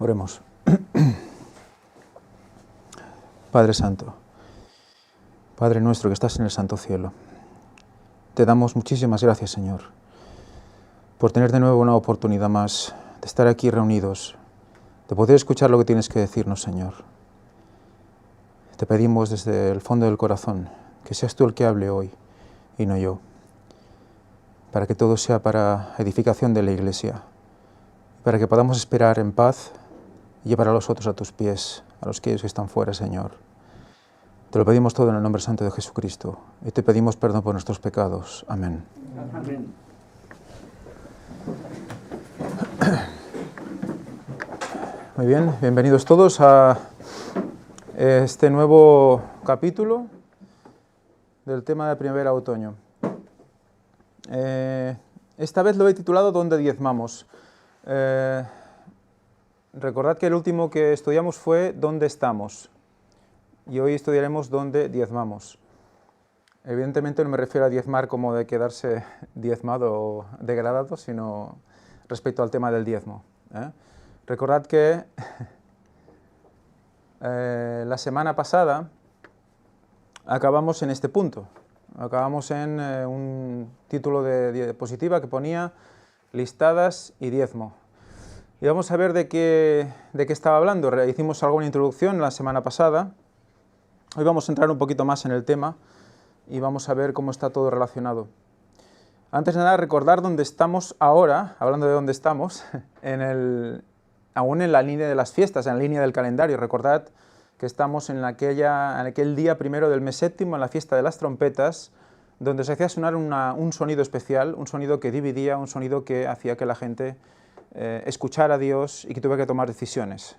Oremos. Padre Santo, Padre nuestro que estás en el santo cielo, te damos muchísimas gracias, Señor, por tener de nuevo una oportunidad más de estar aquí reunidos, de poder escuchar lo que tienes que decirnos, Señor. Te pedimos desde el fondo del corazón que seas tú el que hable hoy y no yo, para que todo sea para edificación de la Iglesia, para que podamos esperar en paz y llevar a los otros a tus pies, a los que están fuera, Señor. Te lo pedimos todo en el nombre santo de Jesucristo y te pedimos perdón por nuestros pecados. Amén. Amén. Muy bien, bienvenidos todos a este nuevo capítulo del tema de primavera-otoño. Esta vez lo he titulado ¿Dónde diezmamos? Recordad que el último que estudiamos fue ¿Dónde estamos? Y hoy estudiaremos ¿Dónde diezmamos? Evidentemente no me refiero a diezmar como de quedarse diezmado o degradado, sino respecto al tema del diezmo. Recordad que la semana pasada acabamos en este punto. Acabamos en un título de diapositiva que ponía listadas y diezmo. Y vamos a ver de qué estaba hablando. Hicimos alguna introducción la semana pasada. Hoy vamos a entrar un poquito más en el tema y vamos a ver cómo está todo relacionado. Antes de nada, recordar dónde estamos ahora, hablando de dónde estamos, aún en la línea de las fiestas, en la línea del calendario. Recordad que estamos en aquel día primero del mes séptimo, en la fiesta de las trompetas, donde se hacía sonar un sonido especial, un sonido que dividía, un sonido que hacía que la gente escuchara a Dios y que tuviera que tomar decisiones.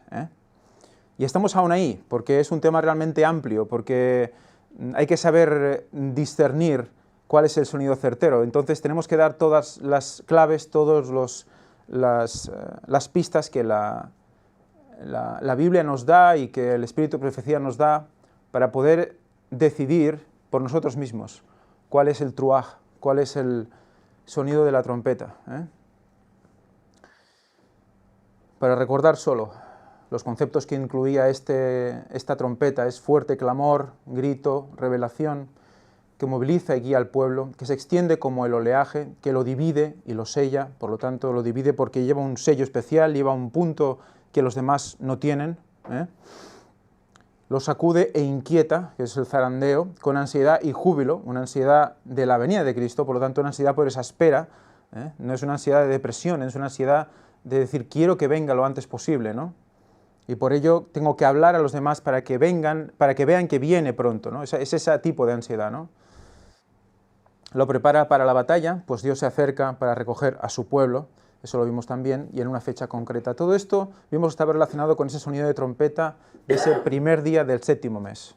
Y estamos aún ahí, porque es un tema realmente amplio, porque hay que saber discernir cuál es el sonido certero. Entonces tenemos que dar todas las claves, todas las pistas que la Biblia nos da y que el Espíritu de Profecía nos da para poder decidir por nosotros mismos cuál es el truaj, cuál es el sonido de la trompeta. Para recordar solo los conceptos que incluía esta trompeta: es fuerte clamor, grito, revelación, que moviliza y guía al pueblo, que se extiende como el oleaje, que lo divide y lo sella, por lo tanto lo divide porque lleva un sello especial, lleva un punto que los demás no tienen, lo sacude e inquieta, que es el zarandeo, con ansiedad y júbilo, una ansiedad de la venida de Cristo, por lo tanto una ansiedad por esa espera, no es una ansiedad de depresión, es una ansiedad de decir quiero que venga lo antes posible, ¿no? Y por ello tengo que hablar a los demás para que vengan, para que vean que viene pronto, ¿no? Es ese tipo de ansiedad, ¿no? Lo prepara para la batalla, pues Dios se acerca para recoger a su pueblo, eso lo vimos también, y en una fecha concreta. Todo esto vimos que estaba relacionado con ese sonido de trompeta de ese primer día del séptimo mes.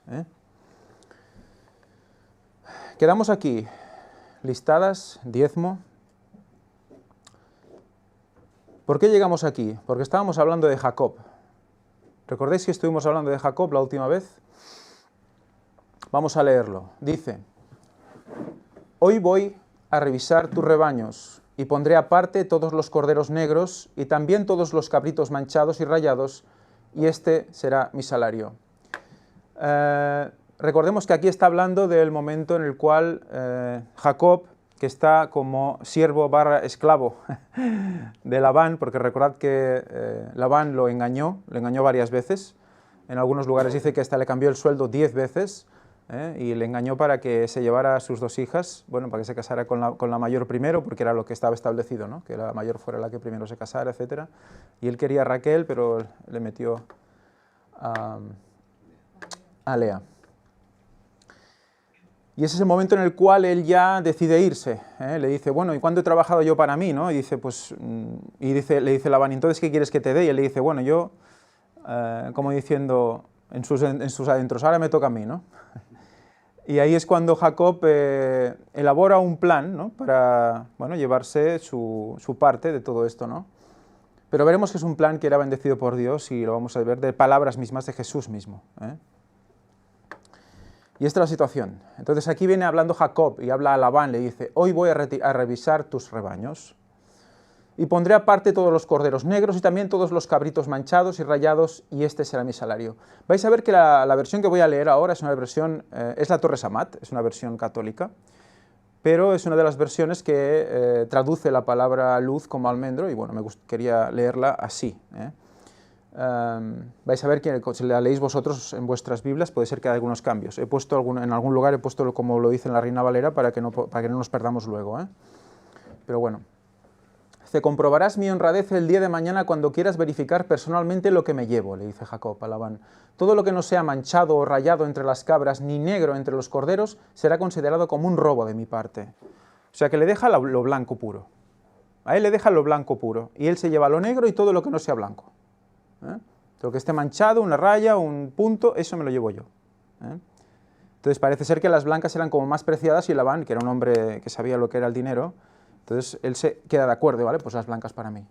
Quedamos aquí, listadas, diezmo. ¿Por qué llegamos aquí? Porque estábamos hablando de Jacob. ¿Recordáis que estuvimos hablando de Jacob la última vez? Vamos a leerlo. Dice: hoy voy a revisar tus rebaños y pondré aparte todos los corderos negros y también todos los cabritos manchados y rayados, y este será mi salario. Recordemos que aquí está hablando del momento en el cual Jacob, que está como siervo / esclavo de Labán, porque recordad que Labán lo engañó varias veces. En algunos lugares dice que hasta le cambió el sueldo 10 veces, y le engañó para que se llevara a sus 2 hijas, bueno, para que se casara con la mayor primero, porque era lo que estaba establecido, ¿no? Que la mayor fuera la que primero se casara, etc. Y él quería a Raquel, pero le metió a Lea. Y ese es el momento en el cual él ya decide irse. Le dice, bueno, ¿y cuándo he trabajado yo para mí? ¿No? Y dice, pues, le dice Labán, ¿entonces qué quieres que te dé? Y él le dice, bueno, yo, como diciendo, en sus adentros, ahora me toca a mí, ¿no? Y ahí es cuando Jacob elabora un plan, ¿no? Para, bueno, llevarse su parte de todo esto, ¿no? Pero veremos que es un plan que era bendecido por Dios y lo vamos a ver de palabras mismas de Jesús mismo. Y esta es la situación. Entonces aquí viene hablando Jacob y habla a Labán, le dice, hoy voy a revisar tus rebaños. y pondré aparte todos los corderos negros y también todos los cabritos manchados y rayados, y este será mi salario. Vais a ver que la versión que voy a leer ahora es una versión, es la Torre Samat, es una versión católica, pero es una de las versiones que traduce la palabra luz como almendro, y bueno, quería leerla así. Vais a ver que si la leéis vosotros en vuestras Biblias puede ser que haya algunos cambios. En algún lugar he puesto como lo dice en la Reina Valera para que no nos perdamos luego. Pero bueno. Dice, comprobarás mi honradez el día de mañana cuando quieras verificar personalmente lo que me llevo, le dice Jacob a Labán. Todo lo que no sea manchado o rayado entre las cabras, ni negro entre los corderos, será considerado como un robo de mi parte. O sea que le deja lo blanco puro. A él le deja lo blanco puro, y él se lleva lo negro y todo lo que no sea blanco. Lo que esté manchado, una raya, un punto, eso me lo llevo yo. Entonces parece ser que las blancas eran como más preciadas, y Labán, que era un hombre que sabía lo que era el dinero, entonces él se queda de acuerdo, ¿vale? Pues las blancas para mí.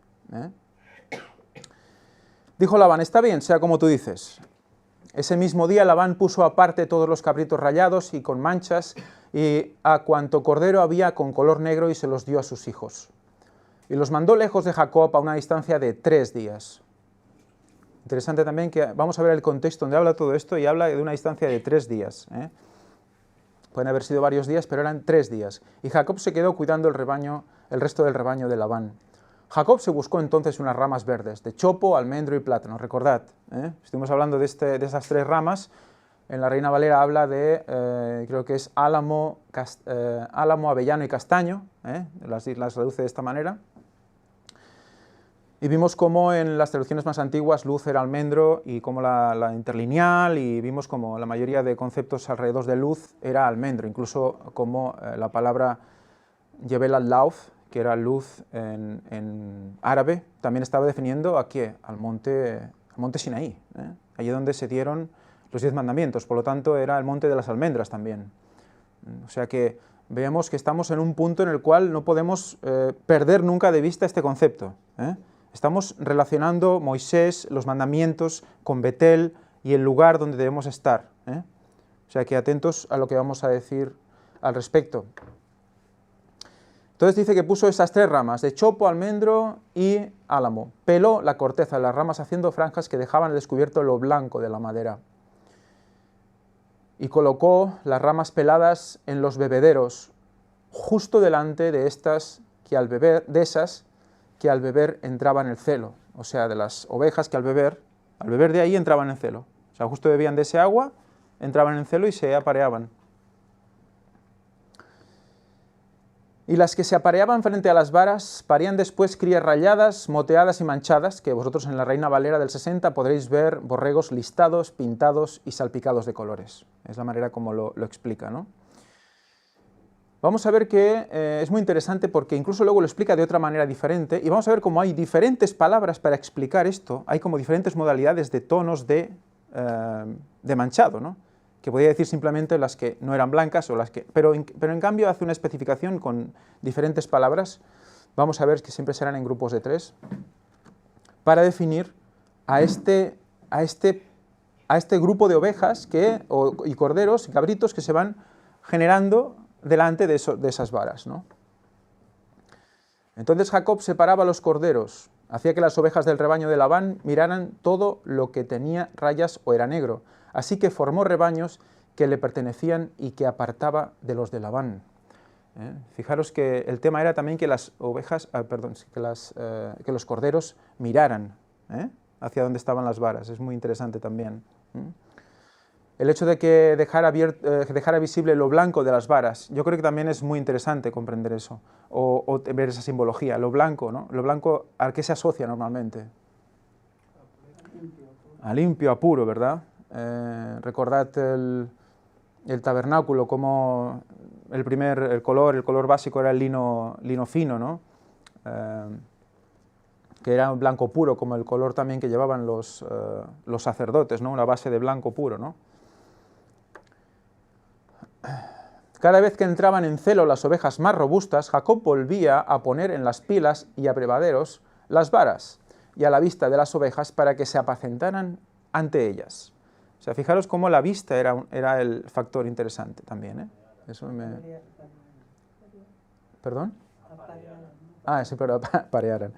Dijo Labán, está bien, sea como tú dices. Ese mismo día Labán puso aparte todos los cabritos rayados y con manchas, y a cuanto cordero había con color negro, y se los dio a sus hijos. Y los mandó lejos de Jacob a una distancia de 3 días. Interesante también que vamos a ver el contexto donde habla todo esto, y habla de una distancia de 3 días. Pueden haber sido varios días, pero eran 3 días. Y Jacob se quedó cuidando el resto del rebaño de Labán. Jacob se buscó entonces unas ramas verdes, de chopo, almendro y plátano. Recordad, estuvimos hablando de esas 3 ramas. En la Reina Valera habla de, creo que es álamo, avellano y castaño. Las traduce de esta manera. Y vimos cómo en las traducciones más antiguas luz era almendro, y como la interlineal, y vimos como la mayoría de conceptos alrededor de luz era almendro, incluso como la palabra Jebel al-Lauf, que era luz en árabe, también estaba definiendo aquí al monte Sinaí, allí donde se dieron los 10 mandamientos, por lo tanto era el monte de las almendras también. O sea que vemos que estamos en un punto en el cual no podemos perder nunca de vista este concepto. Estamos relacionando Moisés, los mandamientos, con Betel y el lugar donde debemos estar. O sea que atentos a lo que vamos a decir al respecto. Entonces dice que puso esas 3 ramas, de chopo, almendro y álamo. Peló la corteza de las ramas haciendo franjas que dejaban al descubierto lo blanco de la madera. Y colocó las ramas peladas en los bebederos, justo delante de esas que al beber entraban en el celo, o sea, de las ovejas que al beber de ahí entraban en celo. O sea, justo bebían de ese agua, entraban en celo y se apareaban. Y las que se apareaban frente a las varas parían después crías rayadas, moteadas y manchadas, que vosotros en la Reina Valera del 60 podréis ver borregos listados, pintados y salpicados de colores. Es la manera como lo explica, ¿no? Vamos a ver que es muy interesante porque incluso luego lo explica de otra manera diferente, y vamos a ver cómo hay diferentes palabras para explicar esto, hay como diferentes modalidades de tonos de manchado, ¿no? Que podría decir simplemente las que no eran blancas, pero en cambio hace una especificación con diferentes palabras. Vamos a ver que siempre serán en grupos de 3, para definir a este grupo de ovejas y corderos y cabritos que se van generando delante de esas varas, ¿no? Entonces Jacob separaba los corderos, hacía que las ovejas del rebaño de Labán miraran todo lo que tenía rayas o era negro, así que formó rebaños que le pertenecían y que apartaba de los de Labán. Fijaros que el tema era también que las ovejas, que los corderos miraran hacia donde estaban las varas, es muy interesante también. El hecho de que dejara visible lo blanco de las varas, yo creo que también es muy interesante comprender eso, o ver esa simbología, lo blanco, ¿no? Lo blanco, ¿a qué se asocia normalmente? A limpio, a puro, ¿verdad? Recordad el tabernáculo, como el color básico era el lino fino, ¿no? Que era un blanco puro, como el color también que llevaban los sacerdotes, ¿no? Una base de blanco puro, ¿no? Cada vez que entraban en celo las ovejas más robustas, Jacob volvía a poner en las pilas y abrevaderos las varas y a la vista de las ovejas para que se apacentaran ante ellas. O sea, fijaros cómo la vista era el factor interesante también, Eso me... ¿Perdón? Ah, sí, pero aparearan.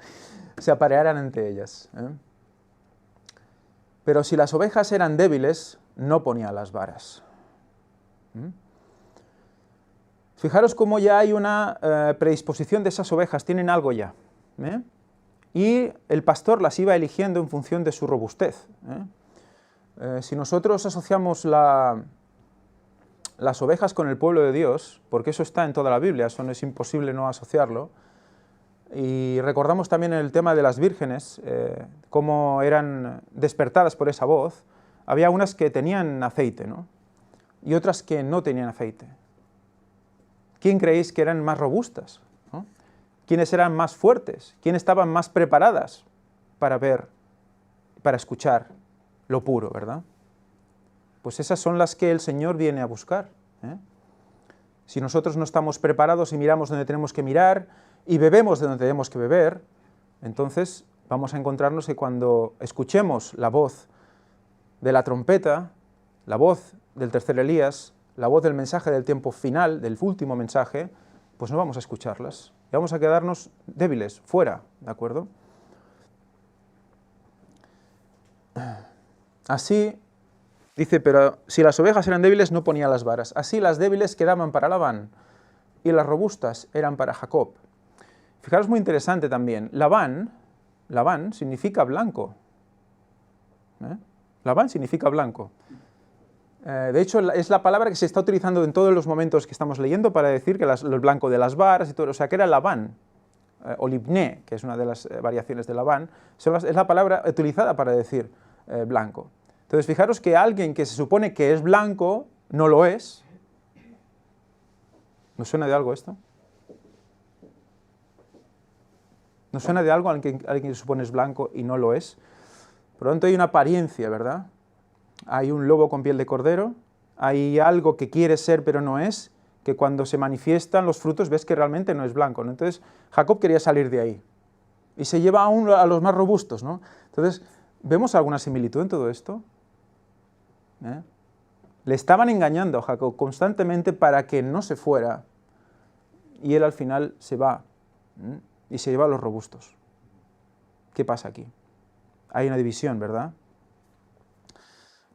Se aparearan entre ellas. Pero si las ovejas eran débiles, no ponía las varas. Fijaros cómo ya hay una predisposición de esas ovejas, tienen algo ya. Y el pastor las iba eligiendo en función de su robustez. Si nosotros asociamos las ovejas con el pueblo de Dios, porque eso está en toda la Biblia, eso no es imposible no asociarlo, y recordamos también el tema de las vírgenes, cómo eran despertadas por esa voz, había unas que tenían aceite, ¿no? Y otras que no tenían aceite. ¿Quién creéis que eran más robustas? ¿No? ¿Quiénes eran más fuertes? ¿Quiénes estaban más preparadas para ver, para escuchar lo puro, verdad? Pues esas son las que el Señor viene a buscar. Si nosotros no estamos preparados y miramos donde tenemos que mirar y bebemos de donde tenemos que beber, entonces vamos a encontrarnos que cuando escuchemos la voz de la trompeta, la voz del tercer Elías, la voz del mensaje del tiempo final, del último mensaje, pues no vamos a escucharlas. Y vamos a quedarnos débiles, fuera, ¿de acuerdo? Así, dice, pero si las ovejas eran débiles, no ponía las varas. Así las débiles quedaban para Labán, y las robustas eran para Jacob. Fijaros, muy interesante también, Labán significa blanco. Labán significa blanco. De hecho, es la palabra que se está utilizando en todos los momentos que estamos leyendo para decir que el blanco de las varas y todo, o sea, que era Labán, o Libné, que es una de las variaciones de Labán, es la palabra utilizada para decir blanco. Entonces, fijaros que alguien que se supone que es blanco, no lo es. ¿Nos suena de algo esto? ¿Nos suena de algo alguien que se supone es blanco y no lo es? Por lo tanto, hay una apariencia, ¿verdad? Hay un lobo con piel de cordero, hay algo que quiere ser pero no es, que cuando se manifiestan los frutos ves que realmente no es blanco, ¿no? Entonces, Jacob quería salir de ahí. Y se lleva aún a los más robustos, ¿no? Entonces, ¿vemos alguna similitud en todo esto? Le estaban engañando a Jacob constantemente para que no se fuera, y él al final se va, y se lleva a los robustos. ¿Qué pasa aquí? Hay una división, ¿verdad?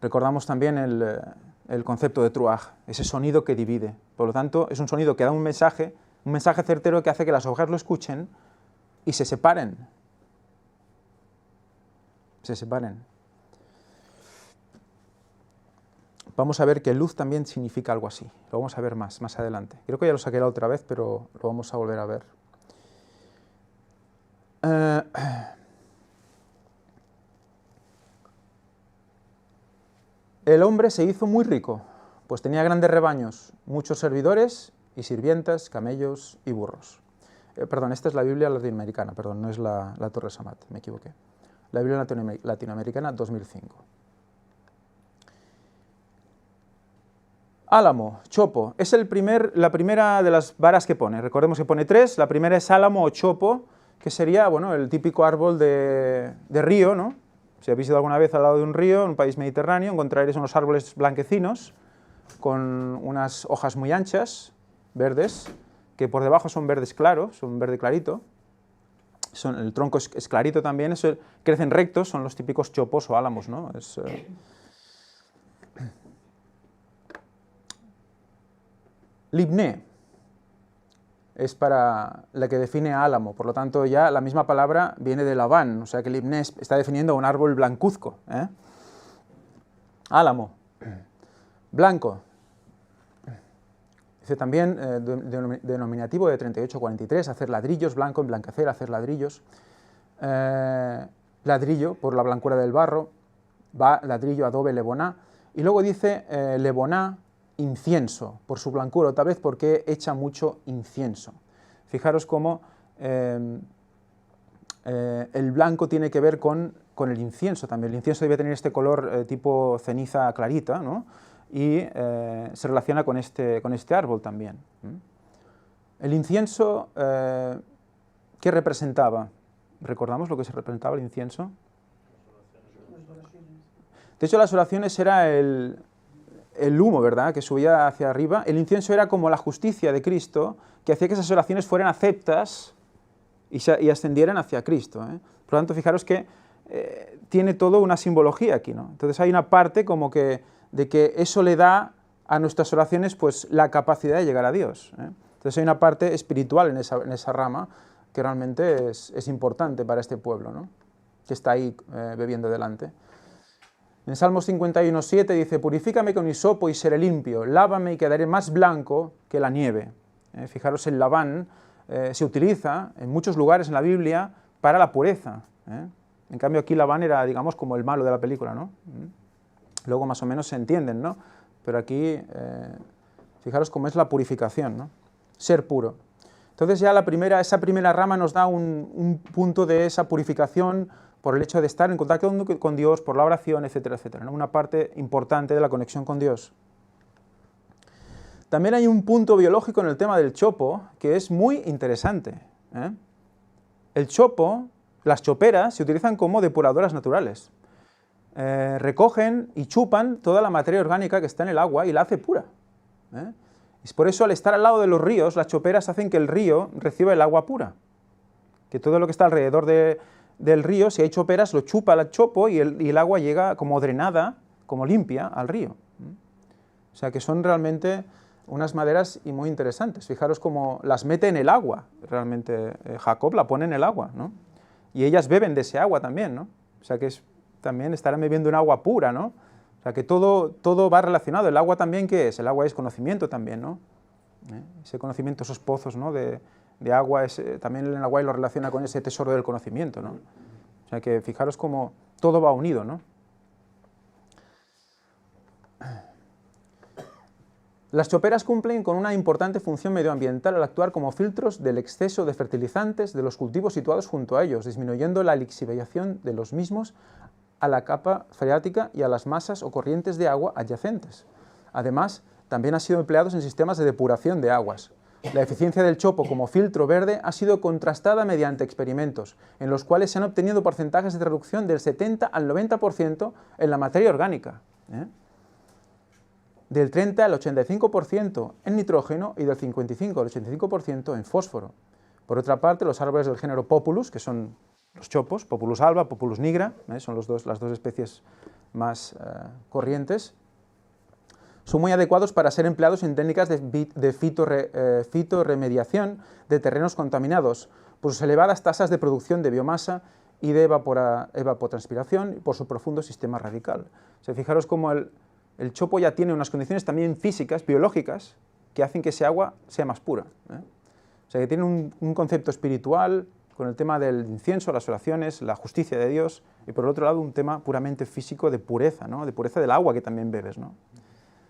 Recordamos también el concepto de truaj, ese sonido que divide. Por lo tanto, es un sonido que da un mensaje certero que hace que las ovejas lo escuchen y se separen. Se separen. Vamos a ver que luz también significa algo así. Lo vamos a ver más adelante. Creo que ya lo saqué la otra vez, pero lo vamos a volver a ver. El hombre se hizo muy rico, pues tenía grandes rebaños, muchos servidores y sirvientas, camellos y burros. Perdón, esta es la Biblia latinoamericana, perdón, no es la Torre Samat, me equivoqué. La Biblia latinoamericana 2005. Álamo, chopo, es la primera de las varas que pone. Recordemos que pone 3, la primera es álamo o chopo, que sería, bueno, el típico árbol de río, ¿no? Si habéis ido alguna vez al lado de un río, en un país mediterráneo, encontraréis unos árboles blanquecinos, con unas hojas muy anchas, verdes, que por debajo son verdes claros, son verde clarito. El tronco es clarito también, crecen rectos, son los típicos chopos o álamos, ¿no? Libné es para la que define a álamo, por lo tanto ya la misma palabra viene de Labán, o sea que Libné está definiendo un árbol blancuzco. Álamo, blanco. Dice también denominativo de 38-43, hacer ladrillos, blanco, emblanquecer, hacer ladrillos. Ladrillo, por la blancura del barro, ladrillo, adobe, leboná. Y luego dice leboná, incienso, por su blancura, otra vez porque echa mucho incienso. Fijaros cómo el blanco tiene que ver con el incienso también. El incienso debe tener este color tipo ceniza clarita, ¿no? Y se relaciona con este árbol también. El incienso, ¿qué representaba? ¿Recordamos lo que se representaba el incienso? De hecho, las oraciones era el humo, ¿verdad?, que subía hacia arriba. El incienso era como la justicia de Cristo, que hacía que esas oraciones fueran aceptas y ascendieran hacia Cristo. Por lo tanto, fijaros que tiene todo una simbología aquí, ¿no? Entonces hay una parte como que de que eso le da a nuestras oraciones pues la capacidad de llegar a Dios. Entonces hay una parte espiritual en esa rama que realmente es importante para este pueblo, ¿no? Que está ahí bebiendo delante. En Salmos 51:7 dice: purifícame con hisopo y seré limpio, lávame y quedaré más blanco que la nieve. Fijaros, el Labán se utiliza en muchos lugares en la Biblia para la pureza. En cambio aquí Labán era, digamos, como el malo de la película, ¿no? Luego más o menos se entienden, ¿no? Pero aquí, fijaros cómo es la purificación, ¿no? Ser puro. Entonces ya esa primera rama nos da un punto de esa purificación por el hecho de estar en contacto con Dios, por la oración, etcétera, etcétera, ¿no? Una parte importante de la conexión con Dios. También hay un punto biológico en el tema del chopo que es muy interesante. El chopo, las choperas, se utilizan como depuradoras naturales. Recogen y chupan toda la materia orgánica que está en el agua y la hace pura. Y por eso, al estar al lado de los ríos, las choperas hacen que el río reciba el agua pura. Que todo lo que está alrededor del río, si hay choperas, lo chupa el chopo y el agua llega como drenada, como limpia, al río. O sea que son realmente unas maderas y muy interesantes. Fijaros cómo las mete en el agua, realmente Jacob la pone en el agua, ¿no? Y ellas beben de ese agua también, ¿no? O sea que también estarán bebiendo un agua pura, ¿no? O sea que todo va relacionado. El agua también, ¿qué es? El agua es conocimiento también, ¿no? Ese conocimiento, esos pozos, ¿no? de agua, también el agua lo relaciona con ese tesoro del conocimiento, ¿no? O sea que fijaros cómo todo va unido, ¿no? Las choperas cumplen con una importante función medioambiental al actuar como filtros del exceso de fertilizantes de los cultivos situados junto a ellos, disminuyendo la lixiviación de los mismos a la capa freática y a las masas o corrientes de agua adyacentes. Además, también han sido empleados en sistemas de depuración de aguas. La eficiencia del chopo como filtro verde ha sido contrastada mediante experimentos, en los cuales se han obtenido porcentajes de reducción del 70 al 90% en la materia orgánica, del 30 al 85% en nitrógeno y del 55 al 85% en fósforo. Por otra parte, los árboles del género Populus, que son los chopos, Populus alba, Populus nigra, son las dos especies más corrientes, son muy adecuados para ser empleados en técnicas de fitorremediación de terrenos contaminados, por sus elevadas tasas de producción de biomasa y de evapotranspiración y por su profundo sistema radical. O sea, fijaros cómo el chopo ya tiene unas condiciones también físicas, biológicas, que hacen que ese agua sea más pura. O sea, que tiene un concepto espiritual con el tema del incienso, las oraciones, la justicia de Dios, y por el otro lado un tema puramente físico de pureza, ¿no? De pureza del agua que también bebes, ¿no?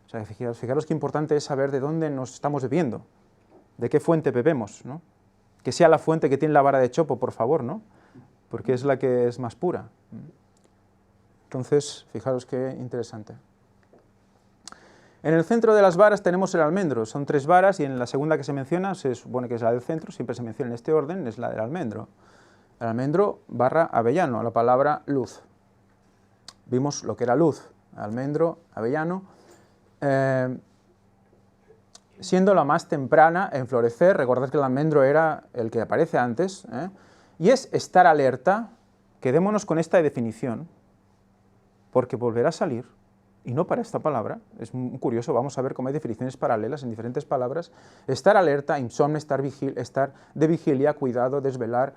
O sea, fijaros qué importante es saber de dónde nos estamos bebiendo, de qué fuente bebemos, ¿no? Que sea la fuente que tiene la vara de chopo, por favor, ¿no? Porque es la que es más pura. Entonces, fijaros qué interesante. En el centro de las varas tenemos el almendro, son 3 varas y en la segunda que se menciona, se supone que es la del centro, siempre se menciona en este orden, es la del almendro. El almendro barra avellano, la palabra luz. Vimos lo que era luz, almendro, avellano, siendo la más temprana en florecer. Recordad que el almendro era el que aparece antes, y es estar alerta. Quedémonos con esta definición, porque volverá a salir. Y no para esta palabra, es muy curioso, vamos a ver cómo hay definiciones paralelas en diferentes palabras. Estar alerta, insomne, estar de vigilia, cuidado, desvelar,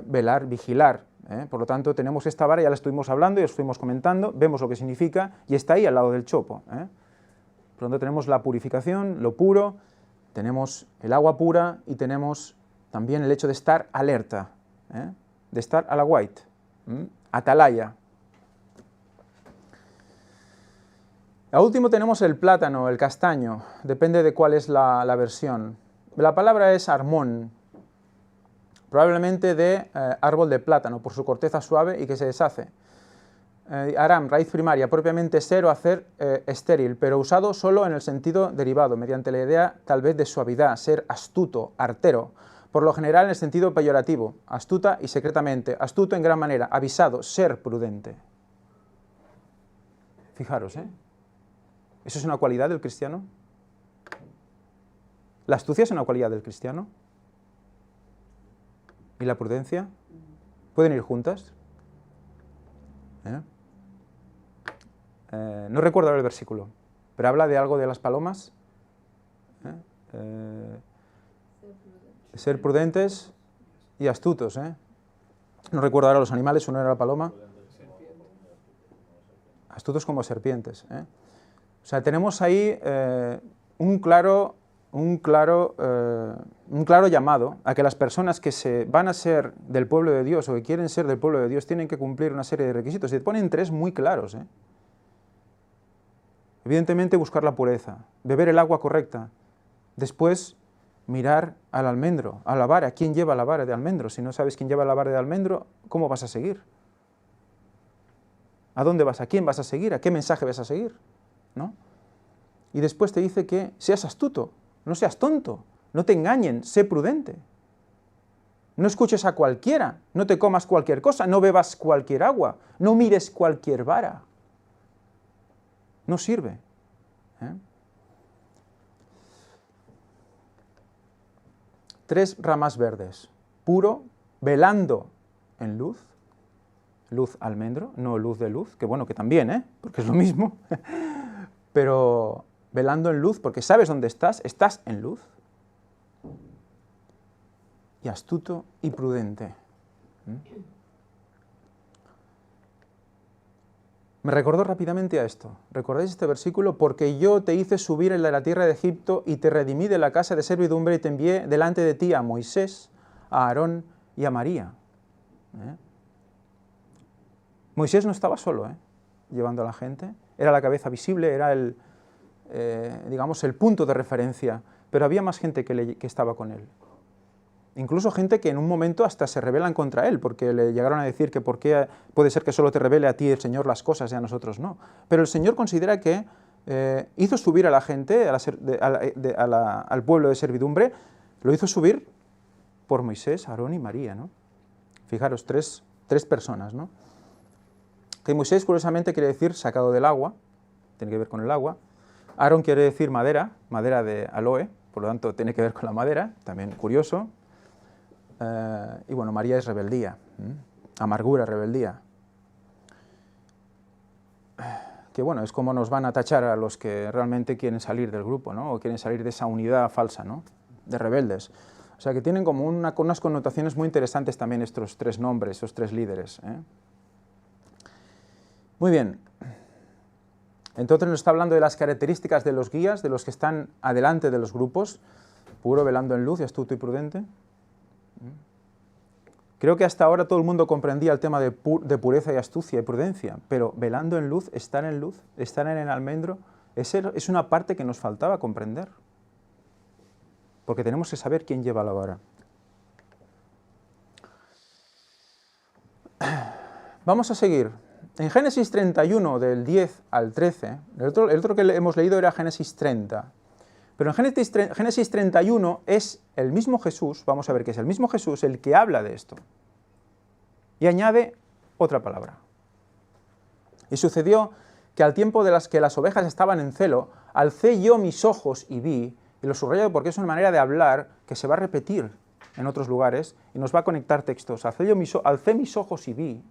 velar, vigilar. Por lo tanto, tenemos esta vara, ya la estuvimos hablando y os fuimos comentando, vemos lo que significa y está ahí al lado del chopo. Por lo tanto, tenemos la purificación, lo puro, tenemos el agua pura y tenemos también el hecho de estar alerta, de estar a la white, atalaya. A último tenemos el plátano, el castaño, depende de cuál es la versión. La palabra es armón, probablemente de árbol de plátano, por su corteza suave y que se deshace. Aram, raíz primaria, propiamente ser o hacer estéril, pero usado solo en el sentido derivado, mediante la idea tal vez de suavidad, ser astuto, artero, por lo general en el sentido peyorativo, astuta y secretamente, astuto en gran manera, avisado, ser prudente. Fijaros, ¿eso es una cualidad del cristiano? ¿La astucia es una cualidad del cristiano? y la prudencia pueden ir juntas. No recuerdo ahora el versículo, pero habla de algo de las palomas. Ser prudentes y astutos. No recuerdo ahora los animales, uno era la paloma. Astutos como serpientes. O sea, tenemos ahí un claro llamado a que las personas que se van a ser del pueblo de Dios o que quieren ser del pueblo de Dios tienen que cumplir una serie de requisitos. Y ponen 3 muy claros. Evidentemente buscar la pureza, beber el agua correcta, después mirar al almendro, a la vara. ¿Quién lleva la vara de almendro? Si no sabes quién lleva la vara de almendro, ¿cómo vas a seguir? ¿A dónde vas? ¿A quién vas a seguir? ¿A qué mensaje vas a seguir? ¿No? Y después te dice que seas astuto, no seas tonto, no te engañen, sé prudente. No escuches a cualquiera, no te comas cualquier cosa, no bebas cualquier agua, no mires cualquier vara. No sirve. 3 ramas verdes, puro, velando en luz, luz almendro, no luz de luz, que bueno, que también, porque es lo mismo, pero velando en luz, porque sabes dónde estás en luz, y astuto y prudente. Me recordó rápidamente a esto. ¿Recordáis este versículo? Porque yo te hice subir de la tierra de Egipto y te redimí de la casa de servidumbre y te envié delante de ti a Moisés, a Aarón y a María. Moisés no estaba solo, llevando a la gente. Era la cabeza visible, era el punto de referencia, pero había más gente que estaba con él. Incluso gente que en un momento hasta se rebelan contra él, porque le llegaron a decir que por qué puede ser que solo te revele a ti el Señor las cosas y a nosotros no. Pero el Señor considera que hizo subir a la gente, al pueblo de servidumbre, lo hizo subir por Moisés, Aarón y María, ¿no? Fijaros, tres personas, ¿no? Que Moisés, curiosamente, quiere decir sacado del agua, tiene que ver con el agua. Aarón quiere decir madera, madera de aloe, por lo tanto tiene que ver con la madera, también curioso. Y bueno, María es rebeldía, amargura, rebeldía. Que bueno, es como nos van a tachar a los que realmente quieren salir del grupo, ¿no? O quieren salir de esa unidad falsa, ¿no? De rebeldes. O sea que tienen como unas connotaciones muy interesantes también estos 3 nombres, estos 3 líderes. Muy bien. Entonces nos está hablando de las características de los guías, de los que están adelante de los grupos, puro, velando en luz, y astuto y prudente. Creo que hasta ahora todo el mundo comprendía el tema de pureza y astucia y prudencia, pero velando en luz, estar en el almendro, es una parte que nos faltaba comprender. Porque tenemos que saber quién lleva la vara. Vamos a seguir. En Génesis 31, del 10 al 13, el otro que hemos leído era Génesis 30. Pero en Génesis 31 es el mismo Jesús, vamos a ver que es el mismo Jesús el que habla de esto. Y añade otra palabra. Y sucedió que al tiempo de que las ovejas estaban en celo, alcé yo mis ojos y vi, y lo subrayo porque es una manera de hablar que se va a repetir en otros lugares y nos va a conectar textos. Alcé mis ojos y vi,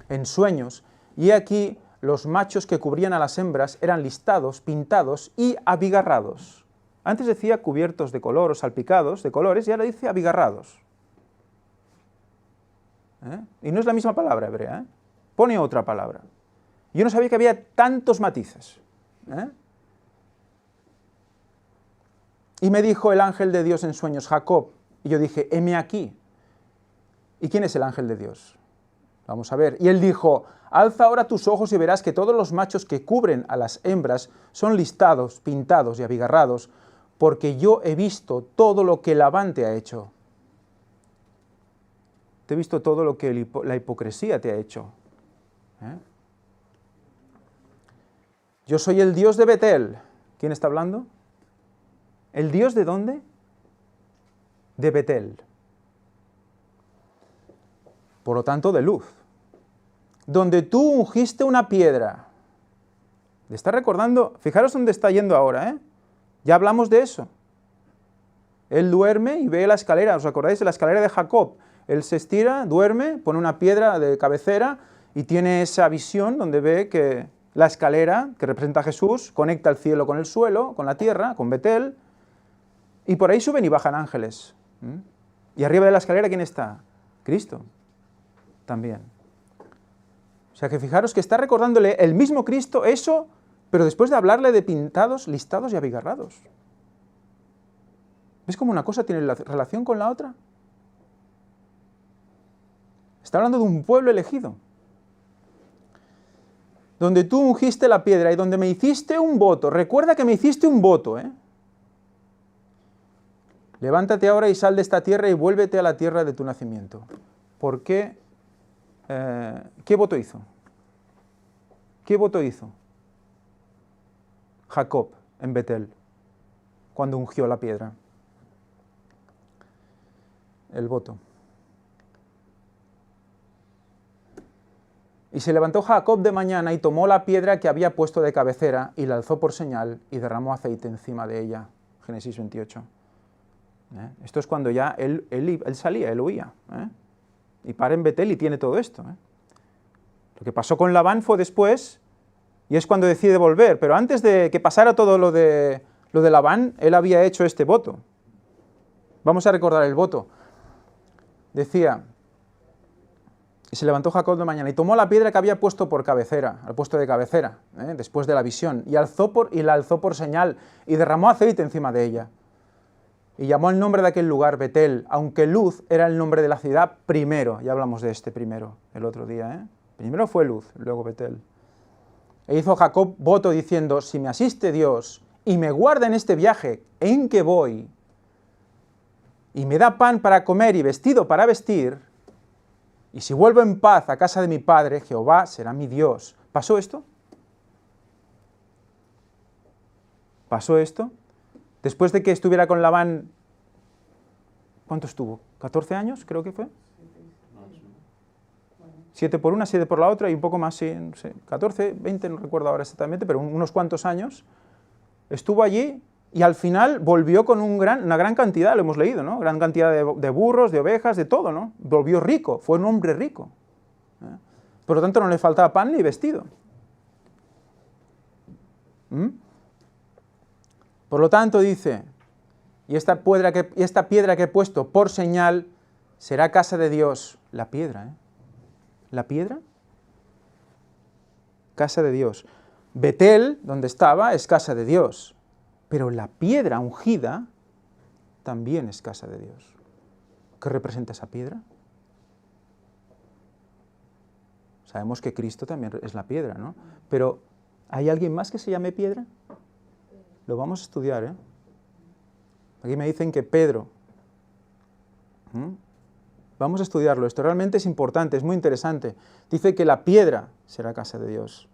en sueños, y aquí los machos que cubrían a las hembras eran listados, pintados y abigarrados. Antes decía cubiertos de color o salpicados de colores y ahora dice abigarrados. Y no es la misma palabra hebrea, pone otra palabra. Yo no sabía que había tantos matices. Y me dijo el ángel de Dios en sueños, Jacob, y yo dije, heme aquí. ¿Y quién es el ángel de Dios? Vamos a ver. Y él dijo, alza ahora tus ojos y verás que todos los machos que cubren a las hembras son listados, pintados y abigarrados, porque yo he visto todo lo que Labán te ha hecho. Te he visto todo lo que la hipocresía te ha hecho. Yo soy el Dios de Betel. ¿Quién está hablando? ¿El Dios de dónde? De Betel. Por lo tanto, de luz. Donde tú ungiste una piedra. Le está recordando, fijaros dónde está yendo ahora, Ya hablamos de eso. Él duerme y ve la escalera, ¿os acordáis de la escalera de Jacob? Él se estira, duerme, pone una piedra de cabecera y tiene esa visión donde ve que la escalera, que representa a Jesús, conecta el cielo con el suelo, con la tierra, con Betel, y por ahí suben y bajan ángeles. Y arriba de la escalera, ¿quién está? Cristo, también. O sea que fijaros que está recordándole el mismo Cristo eso, pero después de hablarle de pintados, listados y abigarrados. ¿Ves cómo una cosa tiene relación con la otra? Está hablando de un pueblo elegido, donde tú ungiste la piedra y donde me hiciste un voto. Recuerda que me hiciste un voto, ¿eh? Levántate ahora y sal de esta tierra y vuélvete a la tierra de tu nacimiento. ¿Por qué? ¿Qué voto hizo? ¿Qué voto hizo Jacob en Betel cuando ungió la piedra? El voto. Y se levantó Jacob de mañana y tomó la piedra que había puesto de cabecera y la alzó por señal y derramó aceite encima de ella. Génesis 28. Esto es cuando ya él salía, él huía. Y para en Betel y tiene todo esto. Lo que pasó con Labán fue después, y es cuando decide volver, pero antes de que pasara todo lo de Labán, él había hecho este voto. Vamos a recordar el voto. Decía, y se levantó Jacob de mañana y tomó la piedra que había puesto por cabecera, al puesto de cabecera, después de la visión, y la alzó por señal, y derramó aceite encima de ella. Y llamó el nombre de aquel lugar Betel, aunque Luz era el nombre de la ciudad primero. Ya hablamos de este primero, el otro día. Primero fue Luz, luego Betel. E hizo Jacob voto diciendo, si me asiste Dios y me guarda en este viaje en que voy, y me da pan para comer y vestido para vestir, y si vuelvo en paz a casa de mi padre, Jehová será mi Dios. ¿Pasó esto? ¿Pasó esto? Después de que estuviera con Labán, ¿cuánto estuvo? ¿14 años creo que fue? 7 por una, 7 por la otra y un poco más, sí, no sé, 14, 20, no recuerdo ahora exactamente, pero unos cuantos años. Estuvo allí y al final volvió con una gran cantidad, lo hemos leído, ¿no? Gran cantidad de burros, de ovejas, de todo, ¿no? Volvió rico, fue un hombre rico. Por lo tanto, no le faltaba pan ni vestido. Por lo tanto, dice, y esta piedra que he puesto por señal será casa de Dios. La piedra, ¿La piedra? Casa de Dios. Betel, donde estaba, es casa de Dios. Pero la piedra ungida también es casa de Dios. ¿Qué representa esa piedra? Sabemos que Cristo también es la piedra, ¿no? Pero, ¿hay alguien más que se llame piedra? Lo vamos a estudiar, Aquí me dicen que Pedro. Vamos a estudiarlo. Esto realmente es importante, es muy interesante. Dice que la piedra será casa de Dios.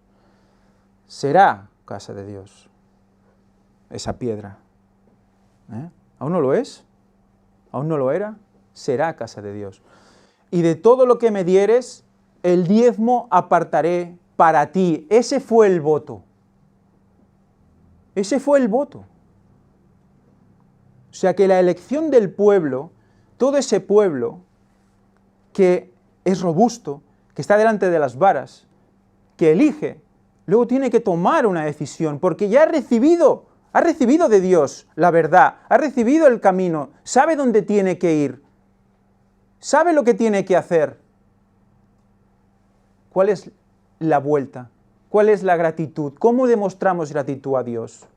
Será casa de Dios. Esa piedra. ¿Aún no lo es? ¿Aún no lo era? Será casa de Dios. Y de todo lo que me dieres, el diezmo apartaré para ti. Ese fue el voto. Ese fue el voto. O sea que la elección del pueblo, todo ese pueblo que es robusto, que está delante de las varas, que elige, luego tiene que tomar una decisión, porque ya ha recibido de Dios la verdad, ha recibido el camino, sabe dónde tiene que ir, sabe lo que tiene que hacer. ¿Cuál es la vuelta? ¿Cuál es la gratitud? ¿Cómo demostramos gratitud a Dios?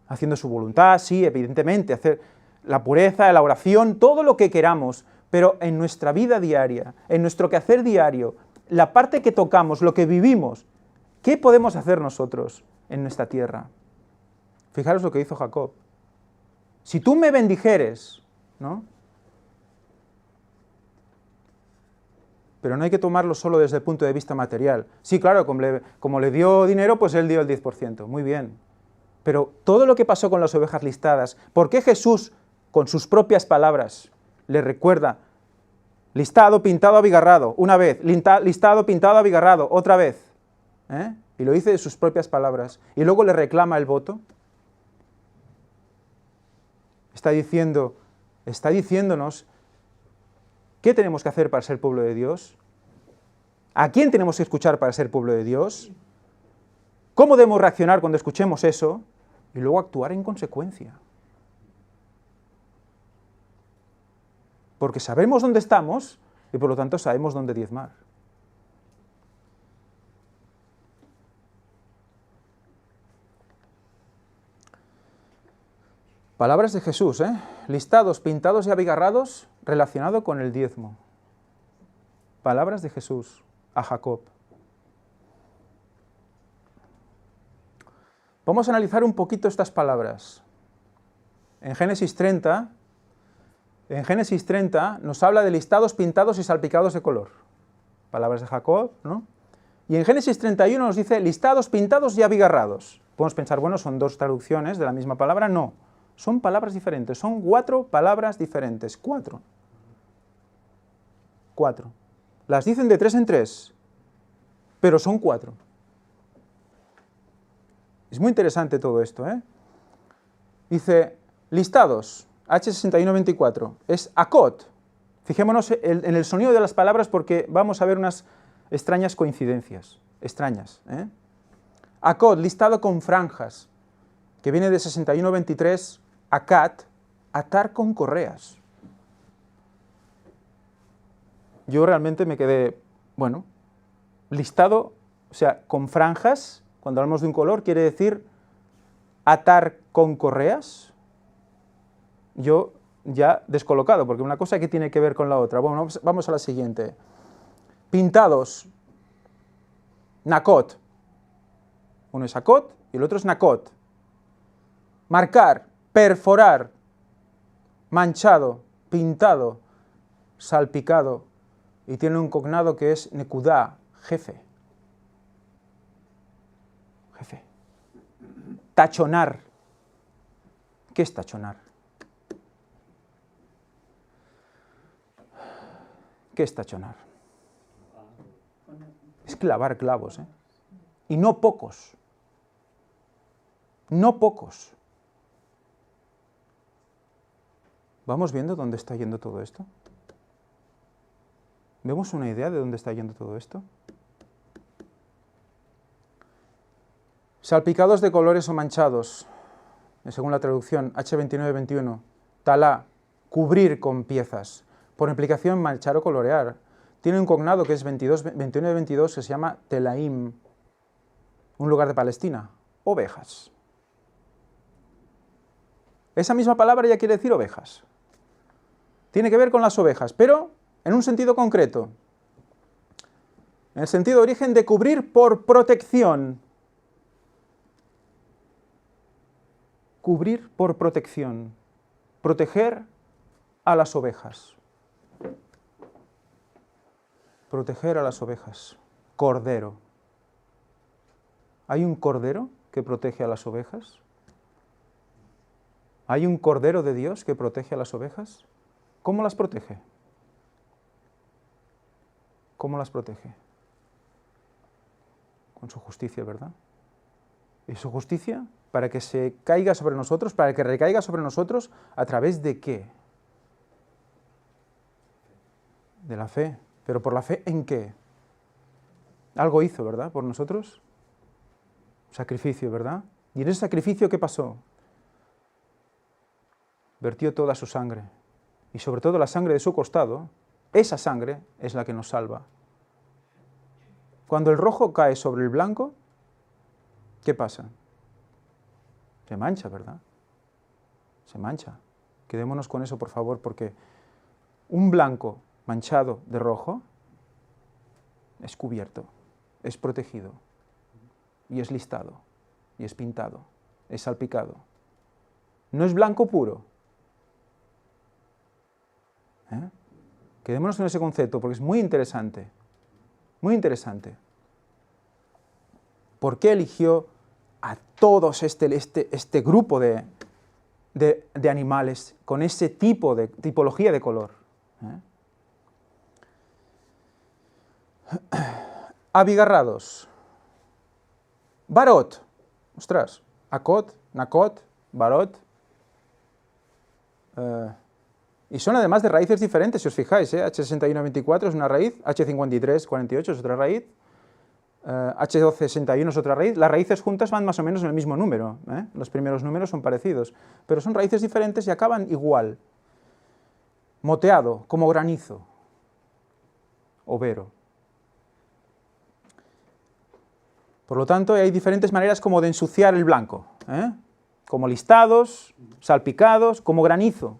Haciendo su voluntad, sí, evidentemente, hacer la pureza, la oración, todo lo que queramos, pero en nuestra vida diaria, en nuestro quehacer diario, la parte que tocamos, lo que vivimos, ¿qué podemos hacer nosotros en nuestra tierra? Fijaros lo que hizo Jacob. Si tú me bendijeres, ¿no? Pero no hay que tomarlo solo desde el punto de vista material. Sí, claro, como le dio dinero, pues él dio el 10%, muy bien. Pero todo lo que pasó con las ovejas listadas, ¿por qué Jesús, con sus propias palabras, le recuerda, listado, pintado, abigarrado, una vez, listado, pintado, abigarrado, otra vez? Y lo dice de sus propias palabras. Y luego le reclama el voto. Está diciéndonos qué tenemos que hacer para ser pueblo de Dios, a quién tenemos que escuchar para ser pueblo de Dios, cómo debemos reaccionar cuando escuchemos eso, y luego actuar en consecuencia. Porque sabemos dónde estamos y por lo tanto sabemos dónde diezmar. Palabras de Jesús, listados, pintados y abigarrados, relacionado con el diezmo. Palabras de Jesús a Jacob. Vamos a analizar un poquito estas palabras. En Génesis 30 nos habla de listados, pintados y salpicados de color. Palabras de Jacob, ¿no? Y en Génesis 31 nos dice listados, pintados y abigarrados. Podemos pensar, bueno, son dos traducciones de la misma palabra. No, son palabras diferentes, son 4 palabras diferentes, 4. Las dicen de 3 en 3, pero son 4. Es muy interesante todo esto, Dice, listados, H6124, es akot. Fijémonos en el sonido de las palabras porque vamos a ver unas extrañas coincidencias, Akot, listado con franjas, que viene de 6123, akat, atar con correas. Yo realmente me quedé, bueno, listado, o sea, con franjas, cuando hablamos de un color, quiere decir atar con correas. Yo ya descolocado, porque una cosa que tiene que ver con la otra. Bueno, vamos a la siguiente. Pintados, nakot. Uno es akot y el otro es nakot. Marcar, perforar, manchado, pintado, salpicado, y tiene un cognado que es nekudá, jefe. Jefe. Tachonar. ¿Qué es tachonar? ¿Qué es tachonar? Es clavar clavos, y no pocos. No pocos. ¿Vamos viendo dónde está yendo todo esto? ¿Vemos una idea de dónde está yendo todo esto? Salpicados de colores o manchados, según la traducción H2921, talá, cubrir con piezas, por implicación manchar o colorear. Tiene un cognado que es 2922 que se llama Telaim, un lugar de Palestina, ovejas. Esa misma palabra ya quiere decir ovejas. Tiene que ver con las ovejas, pero en un sentido concreto. En el sentido de origen de cubrir por protección. Cubrir por protección. Proteger a las ovejas. Proteger a las ovejas. Cordero. ¿Hay un cordero que protege a las ovejas? ¿Hay un cordero de Dios que protege a las ovejas? ¿Cómo las protege? ¿Cómo las protege? Con su justicia, ¿verdad? ¿Y su justicia? Para que se caiga sobre nosotros, para que recaiga sobre nosotros, ¿a través de qué? De la fe. ¿Pero por la fe en qué? Algo hizo, ¿verdad? Por nosotros. Sacrificio, ¿verdad? ¿Y en ese sacrificio qué pasó? Vertió toda su sangre. Y sobre todo la sangre de su costado, esa sangre es la que nos salva. Cuando el rojo cae sobre el blanco, ¿qué pasa? Se mancha, ¿verdad? Se mancha. Quedémonos con eso, por favor, porque un blanco manchado de rojo es cubierto, es protegido, y es listado, y es pintado, es salpicado. No es blanco puro. Quedémonos en ese concepto, porque es muy interesante. Muy interesante. ¿Por qué eligió a todos este grupo de animales con ese tipo de tipología de color? Abigarrados. Barot. Ostras. Akot, nakot, barot. Y son además de raíces diferentes, si os fijáis, H6124 es una raíz, H5348 es otra raíz, H1261 es otra raíz. Las raíces juntas van más o menos en el mismo número, los primeros números son parecidos, pero son raíces diferentes y acaban igual. Moteado, como granizo, overo. Por lo tanto, hay diferentes maneras como de ensuciar el blanco, como listados, salpicados, como granizo.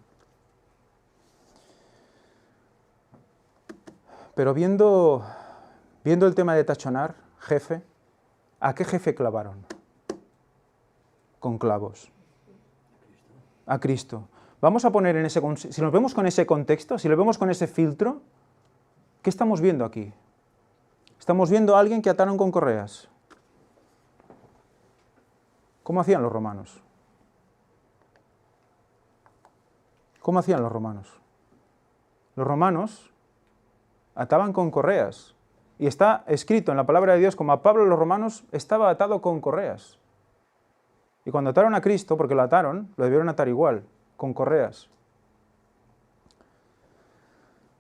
Pero viendo el tema de tachonar, jefe, ¿a qué jefe clavaron? Con clavos. A Cristo. Vamos a poner en ese, si nos vemos con ese contexto, si lo vemos con ese filtro, ¿qué estamos viendo aquí? Estamos viendo a alguien que ataron con correas. ¿Cómo hacían los romanos? ¿Cómo hacían los romanos? Los romanos ataban con correas. Y está escrito en la palabra de Dios como a Pablo los romanos estaba atado con correas. Y cuando ataron a Cristo, porque lo ataron, lo debieron atar igual, con correas.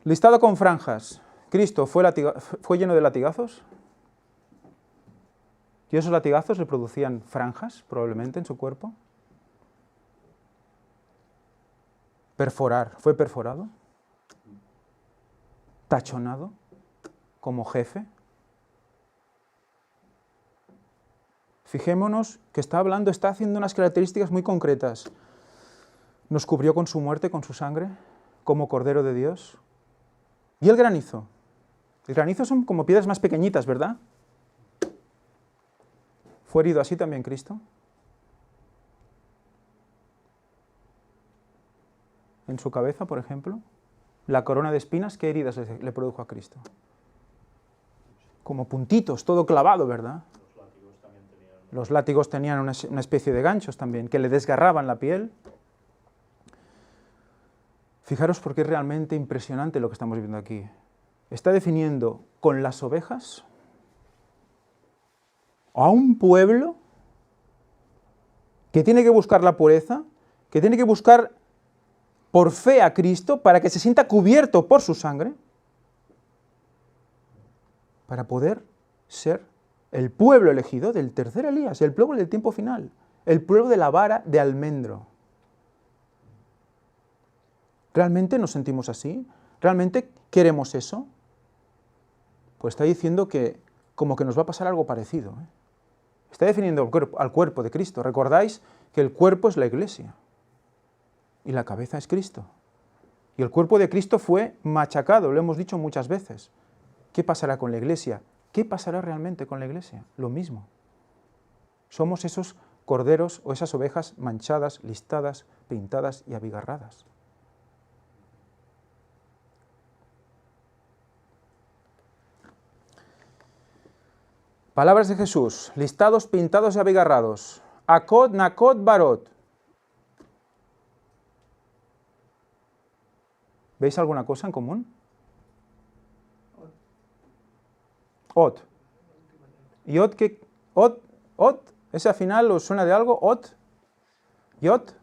Listado con franjas. ¿Cristo fue lleno de latigazos? ¿Y esos latigazos le producían franjas, probablemente, en su cuerpo? Perforar. ¿Fue perforado? ¿Tachonado? Como jefe. Fijémonos que está haciendo unas características muy concretas. Nos cubrió con su muerte, con su sangre, como Cordero de Dios. ¿Y el granizo? El granizo son como piedras más pequeñitas, ¿verdad? ¿Fue herido así también Cristo? En su cabeza, por ejemplo, la corona de espinas, ¿qué heridas le produjo a Cristo? Como puntitos, todo clavado, ¿verdad? Los látigos tenían una especie de ganchos también, que le desgarraban la piel. Fijaros porque es realmente impresionante lo que estamos viendo aquí. Está definiendo con las ovejas a un pueblo que tiene que buscar la pureza, que tiene que buscar por fe a Cristo para que se sienta cubierto por su sangre, para poder ser el pueblo elegido del tercer Elías, el pueblo del tiempo final, el pueblo de la vara de almendro. ¿Realmente nos sentimos así? ¿Realmente queremos eso? Pues está diciendo que como que nos va a pasar algo parecido. Está definiendo al cuerpo de Cristo. ¿Recordáis que el cuerpo es la iglesia? Y la cabeza es Cristo. Y el cuerpo de Cristo fue machacado, lo hemos dicho muchas veces. ¿Qué pasará con la iglesia? ¿Qué pasará realmente con la iglesia? Lo mismo. Somos esos corderos o esas ovejas manchadas, listadas, pintadas y abigarradas. Palabras de Jesús, listados, pintados y abigarrados. Akot, nakot, barot. ¿Veis alguna cosa en común? Ot. ¿Y ot qué? Ot, ot. ¿Ese al final os suena de algo? Ot. Yot.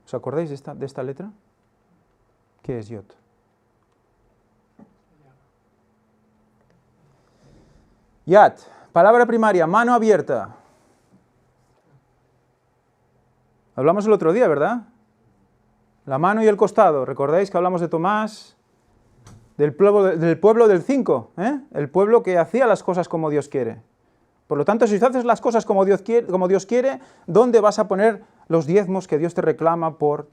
¿Os acordáis de esta letra? ¿Qué es Yot? Yat, palabra primaria, mano abierta. Hablamos el otro día, ¿verdad? La mano y el costado. ¿Recordáis que hablamos de Tomás? Del pueblo del 5, el pueblo que hacía las cosas como Dios quiere. Por lo tanto, si haces las cosas como Dios quiere, ¿dónde vas a poner los diezmos que Dios te reclama por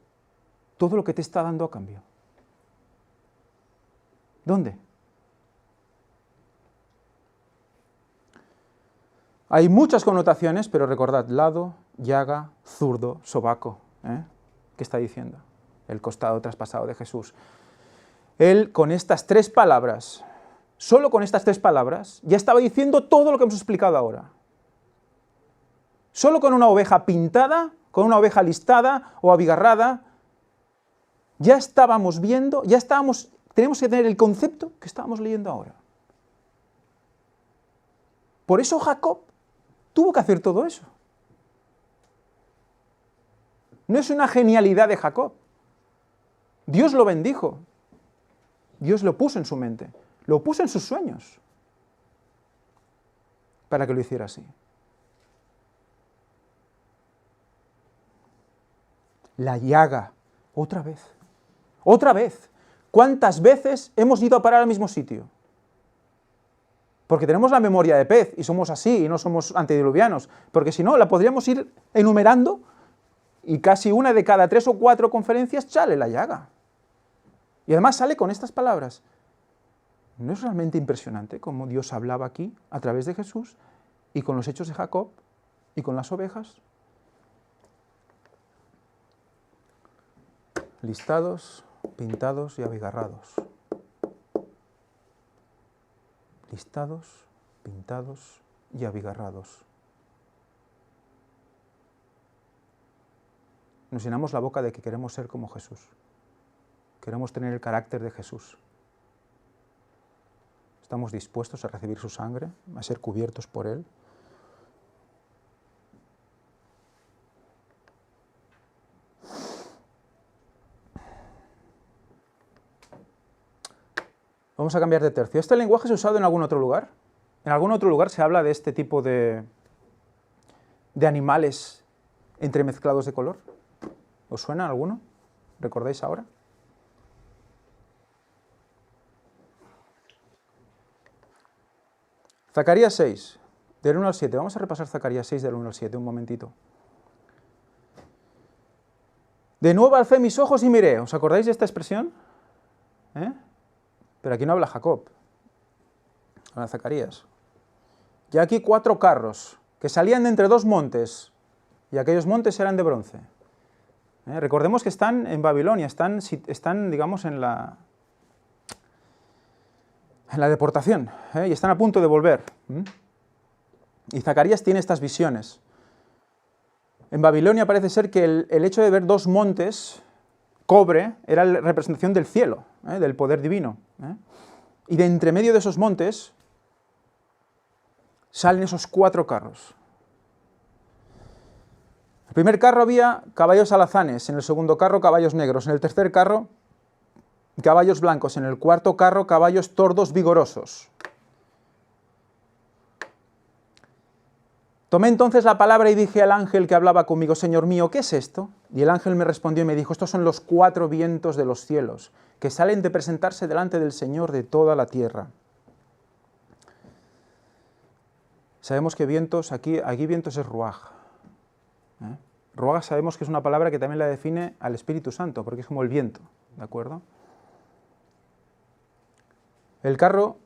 todo lo que te está dando a cambio? ¿Dónde? Hay muchas connotaciones, pero recordad, lado, llaga, zurdo, sobaco. ¿Qué está diciendo? El costado traspasado de Jesús. Él, con estas tres palabras, solo con estas tres palabras, ya estaba diciendo todo lo que hemos explicado ahora. Solo con una oveja pintada, con una oveja listada o abigarrada, ya estábamos viendo, tenemos que tener el concepto que estábamos leyendo ahora. Por eso Jacob tuvo que hacer todo eso. No es una genialidad de Jacob. Dios lo bendijo. Dios lo puso en su mente. Lo puso en sus sueños. Para que lo hiciera así. La llaga. Otra vez. Otra vez. ¿Cuántas veces hemos ido a parar al mismo sitio? Porque tenemos la memoria de pez y somos así y no somos antediluvianos. Porque si no, la podríamos ir enumerando y casi una de cada 3 o 4 conferencias sale la llaga. Y además sale con estas palabras. ¿No es realmente impresionante cómo Dios hablaba aquí a través de Jesús y con los hechos de Jacob y con las ovejas? Listados, pintados y abigarrados. Listados, pintados y abigarrados. Nos llenamos la boca de que queremos ser como Jesús. Queremos tener el carácter de Jesús. Estamos dispuestos a recibir su sangre, a ser cubiertos por Él. Vamos a cambiar de tercio. ¿Este lenguaje es usado en algún otro lugar? ¿En algún otro lugar se habla de este tipo de animales entremezclados de color? ¿Os suena alguno? ¿Recordáis ahora? Zacarías 6, del 1 al 7. Vamos a repasar Zacarías 6, del 1 al 7, un momentito. De nuevo alcé mis ojos y miré. ¿Os acordáis de esta expresión? Pero aquí no habla Jacob, habla Zacarías. Y aquí 4 carros que salían de entre 2 montes, y aquellos montes eran de bronce. Recordemos que están en Babilonia, están digamos, en la deportación, y están a punto de volver. Y Zacarías tiene estas visiones. En Babilonia parece ser que el hecho de ver 2 montes, cobre, era la representación del cielo, del poder divino. Y de entre medio de esos montes salen esos 4 carros. En el primer carro había caballos alazanes, en el segundo carro caballos negros, en el tercer carro caballos blancos, en el cuarto carro caballos tordos vigorosos. Tomé entonces la palabra y dije al ángel que hablaba conmigo: Señor mío, ¿qué es esto? Y el ángel me respondió y me dijo: estos son los 4 vientos de los cielos, que salen de presentarse delante del Señor de toda la tierra. Sabemos que vientos, aquí vientos es ruaj. Ruaj sabemos que es una palabra que también la define al Espíritu Santo, porque es como el viento, ¿de acuerdo? El carro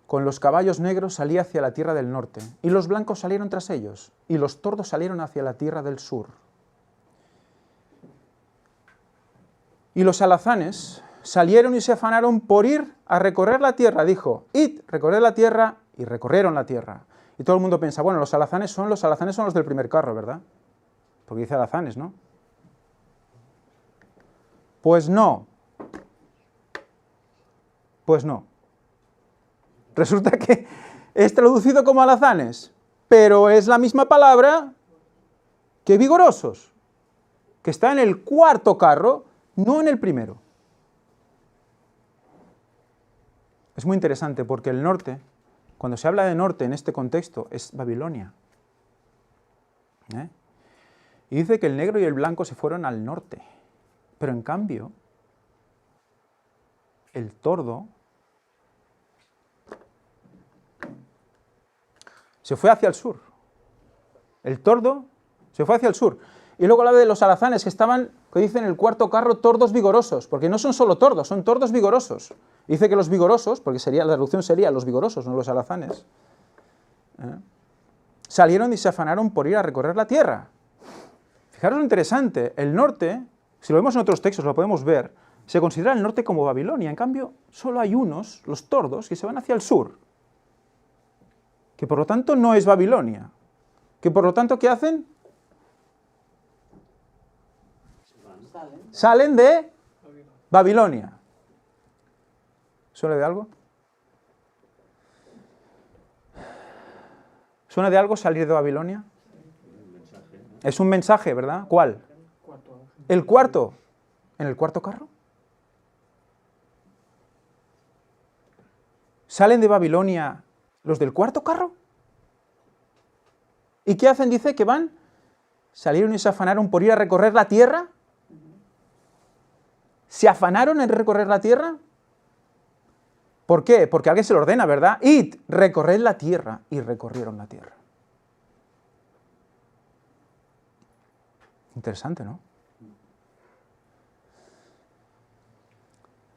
con los caballos negros salía hacia la tierra del norte, y los blancos salieron tras ellos, y los tordos salieron hacia la tierra del sur. Y los alazanes salieron y se afanaron por ir a recorrer la tierra. Dijo: id, recorred la tierra, y recorrieron la tierra. Y todo el mundo piensa, bueno, los alazanes son los del primer carro, ¿verdad? Porque dice alazanes, ¿no? Pues no. Pues no. Resulta que es traducido como alazanes, pero es la misma palabra que vigorosos, que está en el cuarto carro, no en el primero. Es muy interesante porque el norte, cuando se habla de norte en este contexto, es Babilonia. Y dice que el negro y el blanco se fueron al norte, pero en cambio, el tordo se fue hacia el sur. El tordo se fue hacia el sur. Y luego habla de los alazanes que estaban, que dicen en el cuarto carro, tordos vigorosos, porque no son solo tordos, son tordos vigorosos. Dice que los vigorosos, porque la traducción sería los vigorosos, no los alazanes, salieron y se afanaron por ir a recorrer la tierra. Fijaros lo interesante, el norte, si lo vemos en otros textos, lo podemos ver, se considera el norte como Babilonia. En cambio, solo hay unos, los tordos, que se van hacia el sur, que por lo tanto no es Babilonia, que por lo tanto, ¿qué hacen? Salen de Babilonia. ¿Suele de algo? ¿Suena de algo salir de Babilonia? Es un mensaje, ¿verdad? ¿Cuál? El cuarto. ¿En el cuarto carro? ¿Salen de Babilonia los del cuarto carro? ¿Y qué hacen? Dice que van, salieron y se afanaron por ir a recorrer la tierra. ¿Se afanaron en recorrer la tierra? ¿Por qué? Porque alguien se lo ordena, ¿verdad? Id, recorred la tierra. Y recorrieron la tierra. Interesante, ¿no?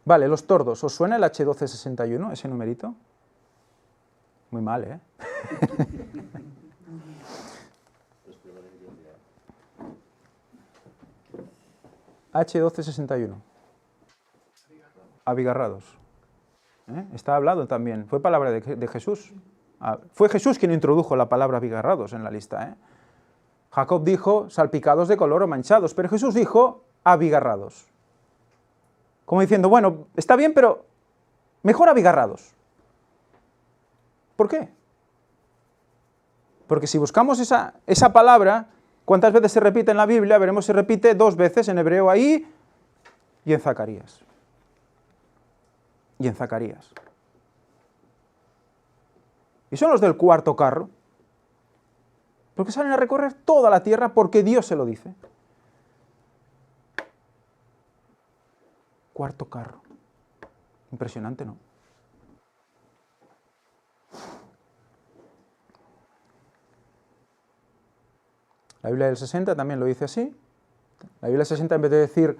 Vale, los tordos. ¿Os suena el H1261, ese numerito? Muy mal, ¿eh? H1261. Abigarrados. Está hablado también. Fue palabra de Jesús. Fue Jesús quien introdujo la palabra abigarrados en la lista. Jacob dijo salpicados de color o manchados, pero Jesús dijo abigarrados. Como diciendo, bueno, está bien, pero mejor abigarrados. ¿Por qué? Porque si buscamos esa palabra, ¿cuántas veces se repite en la Biblia? Veremos, se repite 2 veces en hebreo ahí y en Zacarías. Y en Zacarías. Y son los del cuarto carro, porque salen a recorrer toda la tierra porque Dios se lo dice. Cuarto carro. Impresionante, ¿no? La Biblia del 60 también lo dice así. La Biblia del 60, en vez de decir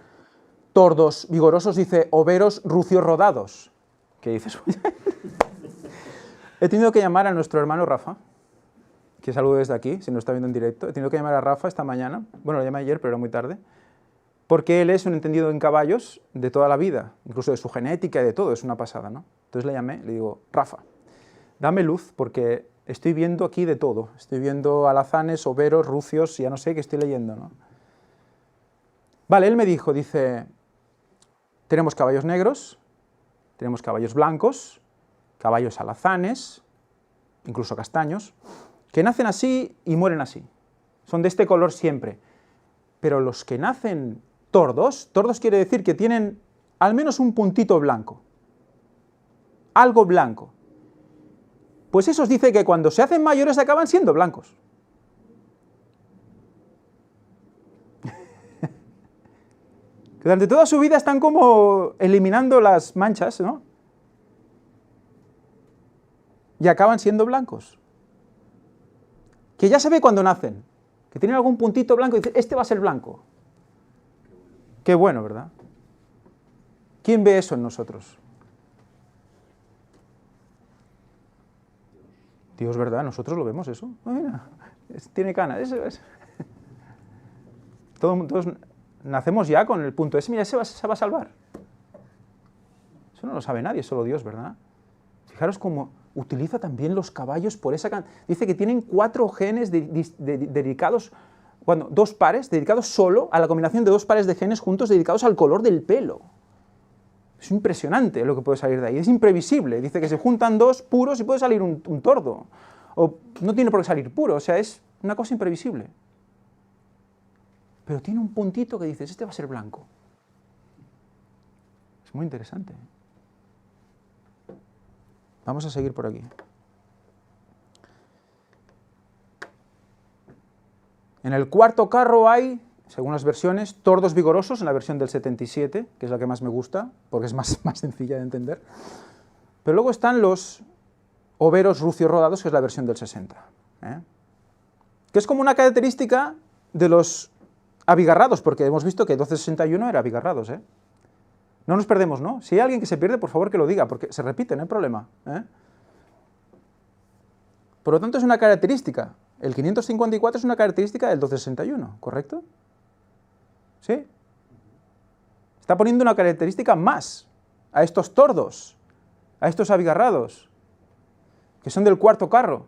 tordos vigorosos, dice overos rucios rodados. ¿Qué dices? He tenido que llamar a nuestro hermano Rafa, que saludo desde aquí, si no está viendo en directo. He tenido que llamar a Rafa esta mañana, bueno, lo llamé ayer, pero era muy tarde, porque él es un entendido en caballos de toda la vida, incluso de su genética y de todo, es una pasada, ¿no? Entonces le llamé, le digo, Rafa, dame luz, porque estoy viendo aquí de todo. Estoy viendo alazanes, overos, rucios, ya no sé qué estoy leyendo, ¿no? Vale, él me dijo, dice, tenemos caballos negros, tenemos caballos blancos, caballos alazanes, incluso castaños, que nacen así y mueren así. Son de este color siempre. Pero los que nacen tordos quiere decir que tienen al menos un puntito blanco. Algo blanco. Pues esos dice que cuando se hacen mayores acaban siendo blancos. Que durante toda su vida están como eliminando las manchas, ¿no? Y acaban siendo blancos. Que ya se ve cuando nacen, que tienen algún puntito blanco y dice, este va a ser blanco. Qué bueno, ¿verdad? ¿Quién ve eso en nosotros? Dios, ¿verdad? Nosotros lo vemos eso. Oh, mira, tiene canas. Eso es. Todos nacemos ya con el punto ese. Mira, se va a salvar. Eso no lo sabe nadie, solo Dios, ¿verdad? Fijaros cómo utiliza también los caballos por esa... Dice que tienen 4 genes dedicados, bueno, 2 pares dedicados solo a la combinación de 2 pares de genes juntos dedicados al color del pelo. Es impresionante lo que puede salir de ahí, es imprevisible. Dice que se juntan 2 puros y puede salir un tordo. O no tiene por qué salir puro, o sea, es una cosa imprevisible. Pero tiene un puntito que dices, este va a ser blanco. Es muy interesante. Vamos a seguir por aquí. En el cuarto carro hay, según las versiones, tordos vigorosos, en la versión del 77, que es la que más me gusta, porque es más sencilla de entender. Pero luego están los overos rucios rodados, que es la versión del 60. Que es como una característica de los abigarrados, porque hemos visto que 1261 era abigarrados. No nos perdemos, ¿no? Si hay alguien que se pierde, por favor que lo diga, porque se repite, no hay problema. Por lo tanto, es una característica. El 554 es una característica del 1261, ¿correcto? ¿Sí? Está poniendo una característica más a estos tordos, a estos abigarrados, que son del cuarto carro.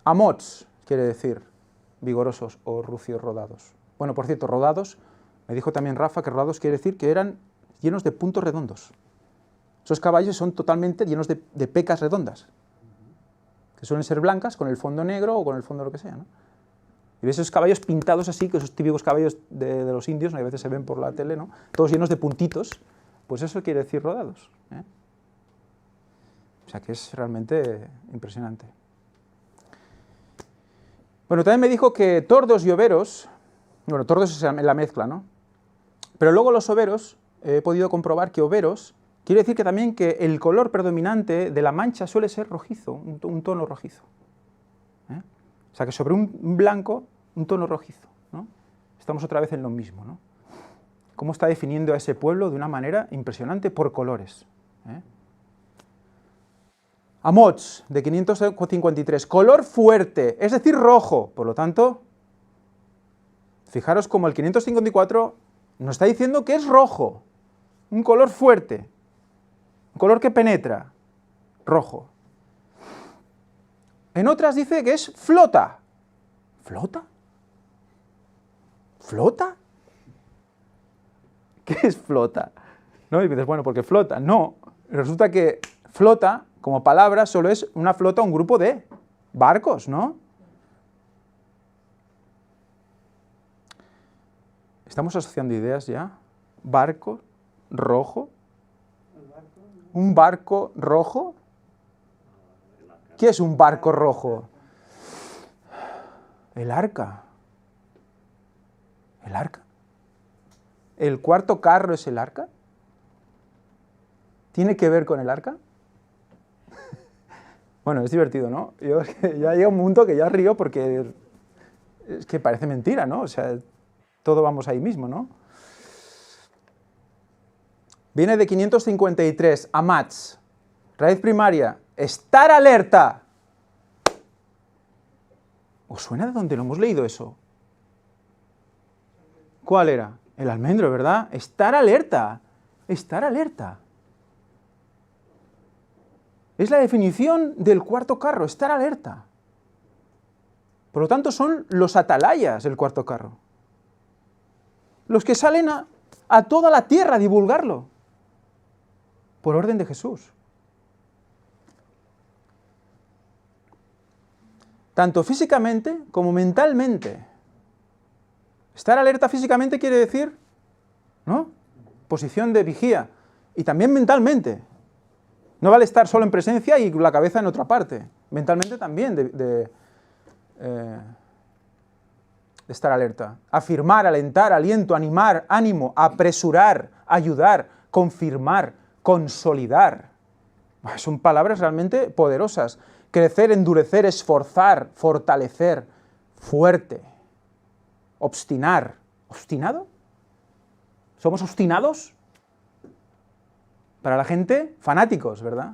Amots, quiere decir, vigorosos o rucios rodados. Bueno, por cierto, rodados, me dijo también Rafa que rodados quiere decir que eran llenos de puntos redondos. Esos caballos son totalmente llenos de pecas redondas. que suelen ser blancas con el fondo negro o con el fondo lo que sea, ¿no? Y ves esos caballos pintados así, que esos típicos caballos de los indios, ¿no? A veces se ven por la tele, ¿no? Todos llenos de puntitos, pues eso quiere decir rodados, ¿eh? O sea que es realmente impresionante. Bueno, también me dijo que tordos y overos, bueno, tordos es la mezcla, ¿no? Pero luego los overos, he podido comprobar que overos quiere decir que también que el color predominante de la mancha suele ser rojizo, un tono rojizo, ¿eh? O sea que sobre un blanco, un tono rojizo, ¿no? Estamos otra vez en lo mismo, ¿no? Cómo está definiendo a ese pueblo de una manera impresionante por colores, ¿eh? Amots, de 553, color fuerte, es decir, rojo. Por lo tanto, fijaros como el 554 nos está diciendo que es rojo, un color fuerte, un color que penetra, rojo. En otras dice que es flota. ¿Flota? ¿Flota? ¿Qué es flota? ¿No? Y dices, bueno, porque flota. No, resulta que flota, como palabra, solo es una flota, un grupo de barcos, ¿no? ¿Estamos asociando ideas ya? Barco rojo. ¿Un barco rojo? ¿Qué es un barco rojo? El arca. ¿El arca? ¿El cuarto carro es el arca? ¿Tiene que ver con el arca? Bueno, es divertido, ¿no? Yo ya llega un punto que ya río porque es que parece mentira, ¿no? O sea, todo vamos ahí mismo, ¿no? Viene de 553, amats, raíz primaria, estar alerta. ¿Os suena de dónde lo hemos leído eso? ¿Cuál era? El almendro, ¿verdad? Estar alerta, estar alerta. Es la definición del cuarto carro, estar alerta. Por lo tanto, son los atalayas del cuarto carro. Los que salen a toda la tierra a divulgarlo. Por orden de Jesús. Tanto físicamente como mentalmente. Estar alerta físicamente quiere decir, ¿no? Posición de vigía. Y también mentalmente. No vale estar solo en presencia y la cabeza en otra parte. Mentalmente también de estar alerta. Afirmar, alentar, aliento, animar, ánimo, apresurar, ayudar, confirmar, consolidar. Son palabras realmente poderosas. Crecer, endurecer, esforzar, fortalecer, fuerte, obstinar. ¿Obstinado? ¿Somos obstinados? Para la gente, fanáticos, ¿verdad?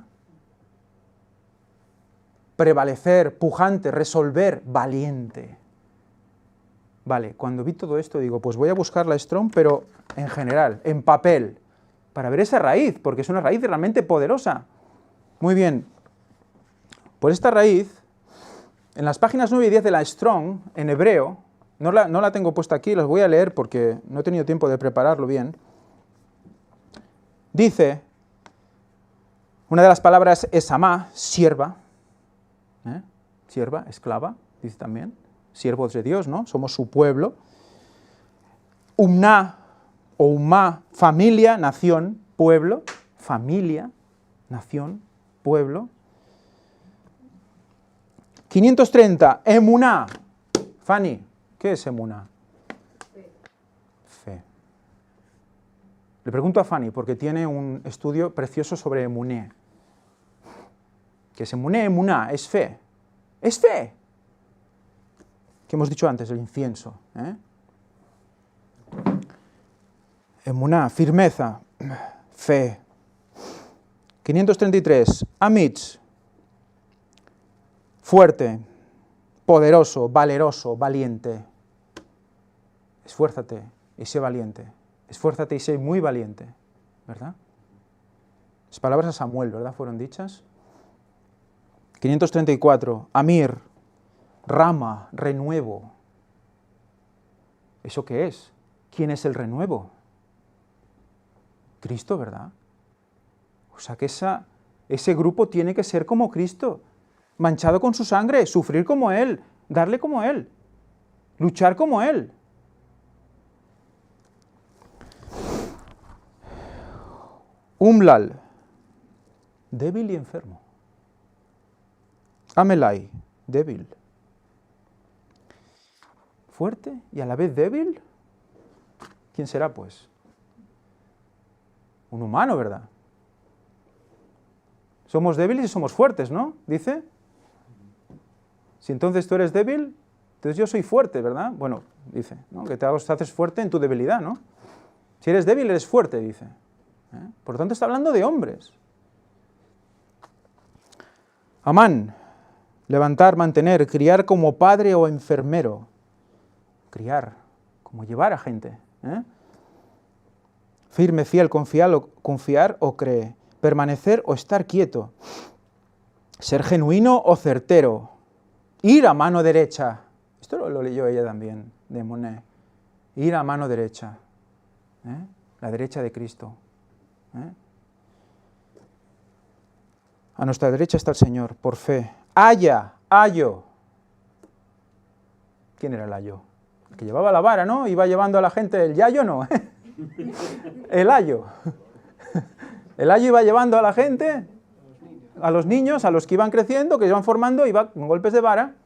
Prevalecer, pujante, resolver, valiente. Vale, cuando vi todo esto digo, pues voy a buscar la Strong, pero en general, en papel, para ver esa raíz, porque es una raíz realmente poderosa. Muy bien, por esta raíz, en las páginas 9 y 10 de la Strong, en hebreo, no la tengo puesta aquí, las voy a leer porque no he tenido tiempo de prepararlo bien, dice, una de las palabras es amá, sierva, sierva, esclava, dice también, siervos de Dios, ¿no? Somos su pueblo. Umná o umá, familia, nación, pueblo, familia, nación, pueblo. 530, emuná. Fanny, ¿qué es emuná? Fe. Le pregunto a Fanny porque tiene un estudio precioso sobre emuné. ¿Qué es emuné? Emuná, es fe. Es fe. Que hemos dicho antes, el incienso. Emuná, firmeza, fe. 533, amitz, fuerte, poderoso, valeroso, valiente. Esfuérzate y sé valiente. Esfuérzate y sé muy valiente, ¿verdad? Las palabras a Samuel, ¿verdad? Fueron dichas. 534, Amir, rama, renuevo. ¿Eso qué es? ¿Quién es el renuevo? Cristo, ¿verdad? O sea que ese grupo tiene que ser como Cristo. manchado con su sangre, sufrir como Él, darle como Él, luchar como Él. Umlal, débil y enfermo. Amelai, débil. Fuerte y a la vez débil. ¿Quién será, pues? Un humano, ¿verdad? Somos débiles y somos fuertes, ¿no? Dice. Si entonces tú eres débil, entonces yo soy fuerte, ¿verdad? Bueno, dice, ¿no? Que te haces fuerte en tu debilidad, ¿no? Si eres débil, eres fuerte, dice. Por lo tanto, está hablando de hombres. Amán, levantar, mantener, criar como padre o enfermero. Criar, como llevar a gente. Firme, fiel, confiar o cree. Permanecer o estar quieto. Ser genuino o certero. Ir a mano derecha. Esto lo leyó ella también, de Monet. Ir a mano derecha. La derecha de Cristo. A nuestra derecha está el Señor, por fe. Ayo. ¿Quién era el ayo? El que llevaba la vara, ¿no? Iba llevando a la gente el yayo, ¿no? El ayo. El ayo iba llevando a la gente, a los niños, a los que iban creciendo, que iban formando, iba con golpes de vara.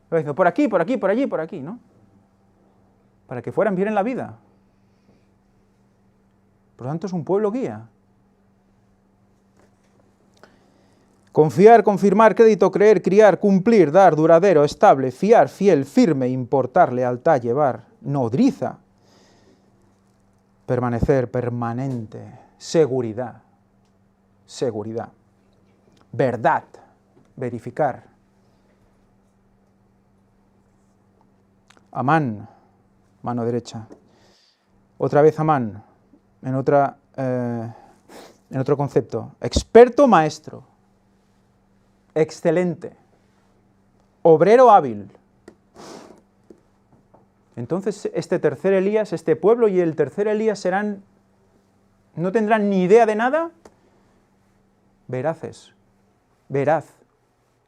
Iba diciendo, por aquí, por aquí, por allí, por aquí, ¿no? Para que fueran bien en la vida. Por lo tanto, es un pueblo guía. Confiar, confirmar, crédito, creer, criar, cumplir, dar, duradero, estable, fiar, fiel, firme, importar, lealtad, llevar, nodriza, permanecer, permanente, seguridad, verdad, verificar. Amán, mano derecha. Otra vez Amán, en otro concepto. Experto, maestro. Excelente. Obrero hábil. Entonces este tercer Elías, este pueblo y el tercer Elías no tendrán ni idea de nada. Veraces. Veraz.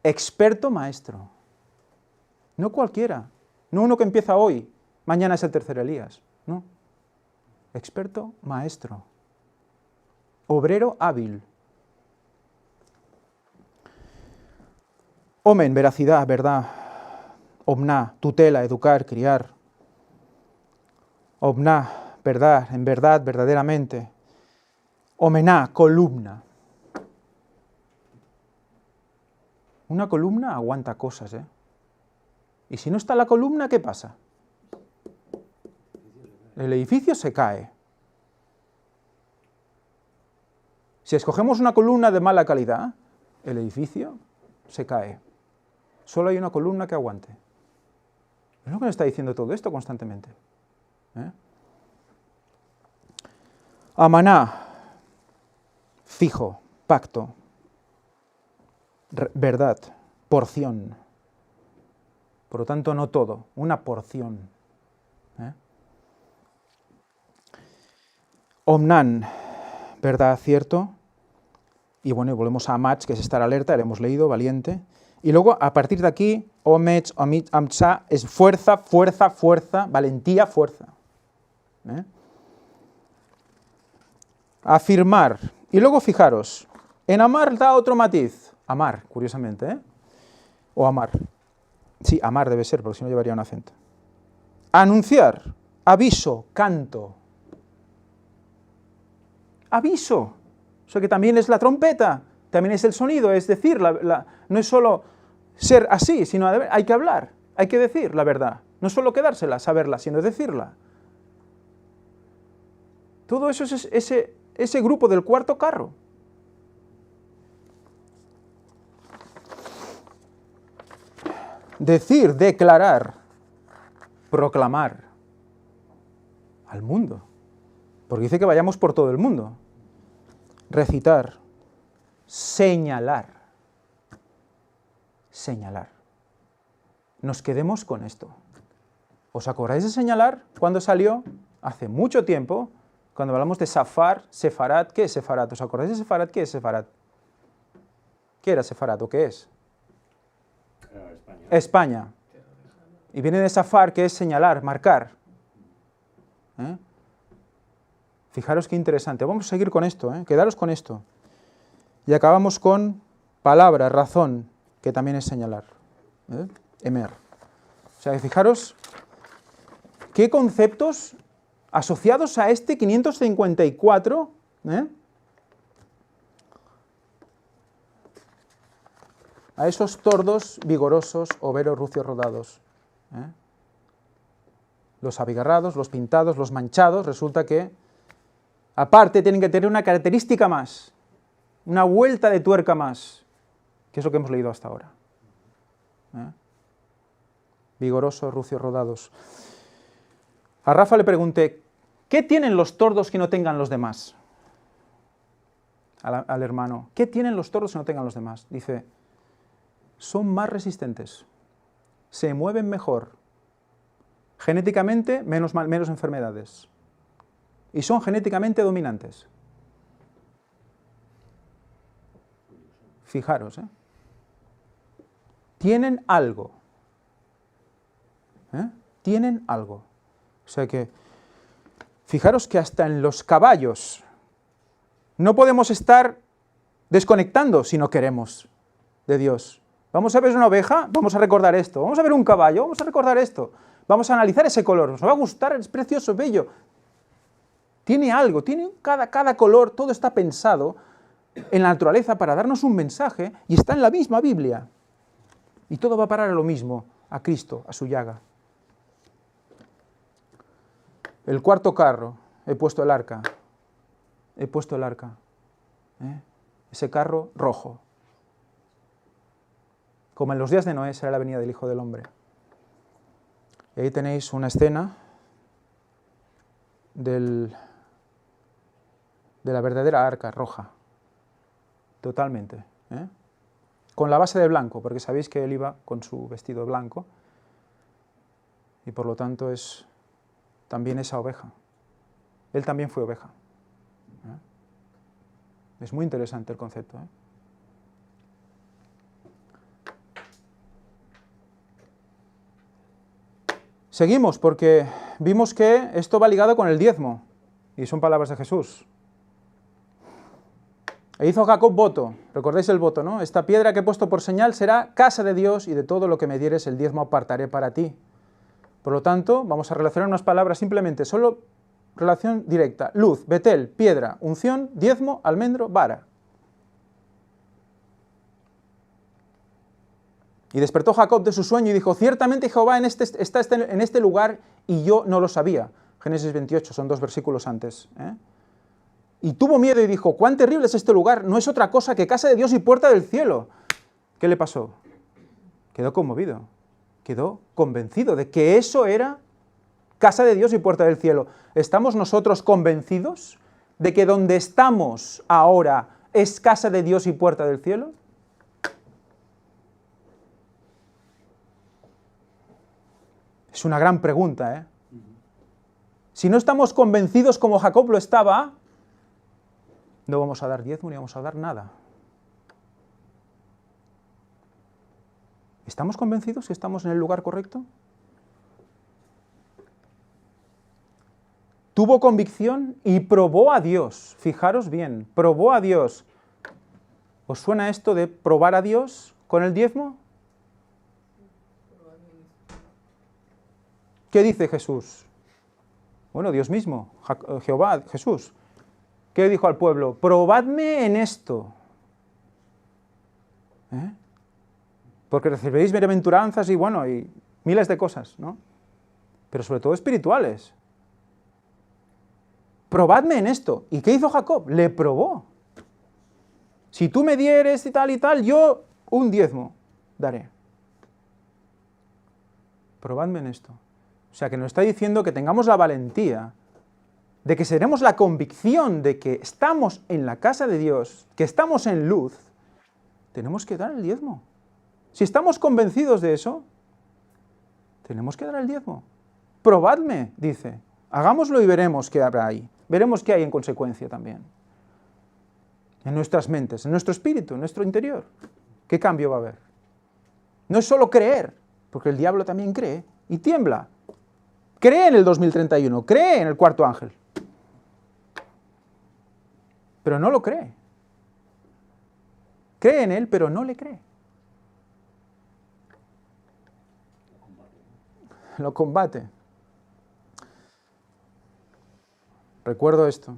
Experto, maestro. No cualquiera. No uno que empieza hoy, mañana es el tercer Elías. No. Experto, maestro. Obrero hábil. Omen, veracidad, verdad. Omná, tutela, educar, criar. Omná, verdad, en verdad, verdaderamente. Omená, columna. Una columna aguanta cosas, ¿eh? Y si no está la columna, ¿qué pasa? El edificio se cae. Si escogemos una columna de mala calidad, el edificio se cae. Solo hay una columna que aguante. Es lo que nos está diciendo todo esto constantemente. Amaná, fijo, pacto, verdad, porción. Por lo tanto, no todo, una porción. Omnan, verdad, cierto. Y bueno, y volvemos a Amach, que es estar alerta, lo hemos leído, valiente. Y luego, a partir de aquí, Omech, Omit, Amcha, es fuerza, fuerza, fuerza, valentía, fuerza. Afirmar. Y luego, fijaros, en amar da otro matiz. Amar, curiosamente, ¿eh? O amar. Sí, amar debe ser, porque si no llevaría un acento. Anunciar, aviso, canto. Aviso. Eso que también es la trompeta, también es el sonido, es decir, no es solo ser así, sino hay que hablar, hay que decir la verdad. No solo quedársela, saberla, sino decirla. Todo eso es ese grupo del cuarto carro. Decir, declarar, proclamar al mundo. Porque dice que vayamos por todo el mundo. Recitar, señalar. Señalar. Nos quedemos con esto. ¿Os acordáis de señalar cuando salió? Hace mucho tiempo, cuando hablamos de Safar, Sefarat. ¿Qué es Sefarat? ¿Os acordáis de Sefarat? ¿Qué es Sefarat? ¿Qué era Sefarat o qué es? España. Y viene de safar, que es señalar, marcar. Fijaros qué interesante. Vamos a seguir con esto, quedaros con esto. Y acabamos con palabra, razón, que también es señalar. Emer. O sea, fijaros qué conceptos asociados a este 554, a esos tordos vigorosos, overos, rucios, rodados. Los abigarrados, los pintados, los manchados, resulta que, aparte, tienen que tener una característica más, una vuelta de tuerca más, que es lo que hemos leído hasta ahora. Vigorosos, rucios, rodados. A Rafa le pregunté, ¿qué tienen los tordos que no tengan los demás? Al hermano, ¿qué tienen los tordos que no tengan los demás? Dice, son más resistentes, se mueven mejor, genéticamente menos enfermedades, y son genéticamente dominantes. Fijaros, tienen algo. Tienen algo. O sea que, fijaros que hasta en los caballos no podemos estar desconectando si no queremos de Dios. Vamos a ver una oveja, vamos a recordar esto. Vamos a ver un caballo, vamos a recordar esto. Vamos a analizar ese color, nos va a gustar, es precioso, bello. Tiene algo, tiene cada color, todo está pensado en la naturaleza para darnos un mensaje y está en la misma Biblia. Y todo va a parar a lo mismo, a Cristo, a su llaga. El cuarto carro, he puesto el arca. He puesto el arca. Ese carro rojo. Como en los días de Noé será la venida del Hijo del Hombre. Y ahí tenéis una escena de la verdadera arca roja. Totalmente. Con la base de blanco, porque sabéis que él iba con su vestido blanco. Y por lo tanto es también esa oveja. Él también fue oveja. Es muy interesante el concepto. Seguimos, porque vimos que esto va ligado con el diezmo, y son palabras de Jesús. E hizo Jacob voto, recordáis el voto, ¿no? Esta piedra que he puesto por señal será casa de Dios, y de todo lo que me dieres el diezmo apartaré para ti. Por lo tanto, vamos a relacionar unas palabras simplemente, solo relación directa. Luz, Betel, piedra, unción, diezmo, almendro, vara. Y despertó Jacob de su sueño y dijo, ciertamente Jehová está en este lugar y yo no lo sabía. Génesis 28, son 2 versículos antes. Y tuvo miedo y dijo, cuán terrible es este lugar, no es otra cosa que casa de Dios y puerta del cielo. ¿Qué le pasó? Quedó conmovido, quedó convencido de que eso era casa de Dios y puerta del cielo. ¿Estamos nosotros convencidos de que donde estamos ahora es casa de Dios y puerta del cielo? Es una gran pregunta, Si no estamos convencidos como Jacob lo estaba, no vamos a dar diezmo ni vamos a dar nada. ¿Estamos convencidos que estamos en el lugar correcto? Tuvo convicción y probó a Dios. Fijaros bien, probó a Dios. ¿Os suena esto de probar a Dios con el diezmo? ¿Qué dice Jesús? Bueno, Dios mismo, Jehová, Jesús. ¿Qué dijo al pueblo? Probadme en esto. Porque recibiréis bienaventuranzas y bueno, y miles de cosas, ¿no? Pero sobre todo espirituales. Probadme en esto. ¿Y qué hizo Jacob? Le probó. Si tú me dieres y tal, yo un diezmo daré. Probadme en esto. O sea, que nos está diciendo que tengamos la valentía de que seremos la convicción de que estamos en la casa de Dios, que estamos en luz, tenemos que dar el diezmo. Si estamos convencidos de eso, tenemos que dar el diezmo. Probadme, dice. Hagámoslo y veremos qué habrá ahí. Veremos qué hay en consecuencia también. En nuestras mentes, en nuestro espíritu, en nuestro interior. ¿Qué cambio va a haber? No es solo creer, porque el diablo también cree y tiembla. Cree en el 2031, cree en el cuarto ángel. Pero no lo cree. Cree en él, pero no le cree. Lo combate. Recuerdo esto,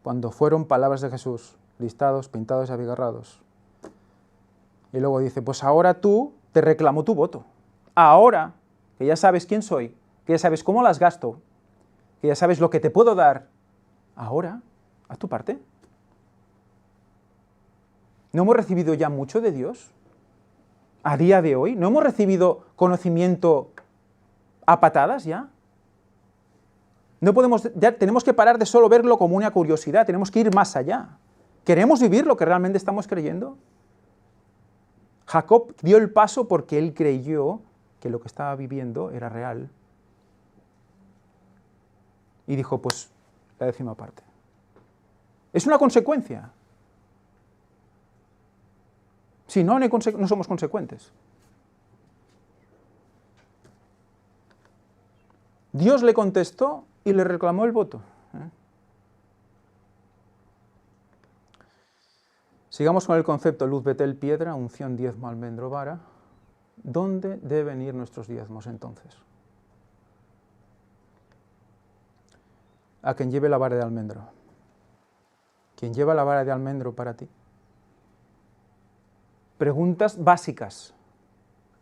cuando fueron palabras de Jesús, listados, pintados y abigarrados. Y luego dice, pues ahora tú te reclamo tu voto. Ahora, que ya sabes quién soy, que ya sabes cómo las gasto, que ya sabes lo que te puedo dar, ahora, haz tu parte. ¿No hemos recibido ya mucho de Dios? A día de hoy, ¿no hemos recibido conocimiento a patadas ya? No podemos, ya tenemos que parar de solo verlo como una curiosidad, tenemos que ir más allá. ¿Queremos vivir lo que realmente estamos creyendo? Jacob dio el paso porque él creyó que lo que estaba viviendo era real. Y dijo, pues, la 10ª parte. Es una consecuencia. Si no, no somos consecuentes. Dios le contestó y le reclamó el voto. Sigamos con el concepto luz, betel, piedra, unción, diezmo, almendro, vara. ¿Dónde deben ir nuestros diezmos entonces? A quien lleve la vara de almendro. ¿Quién lleva la vara de almendro para ti? Preguntas básicas.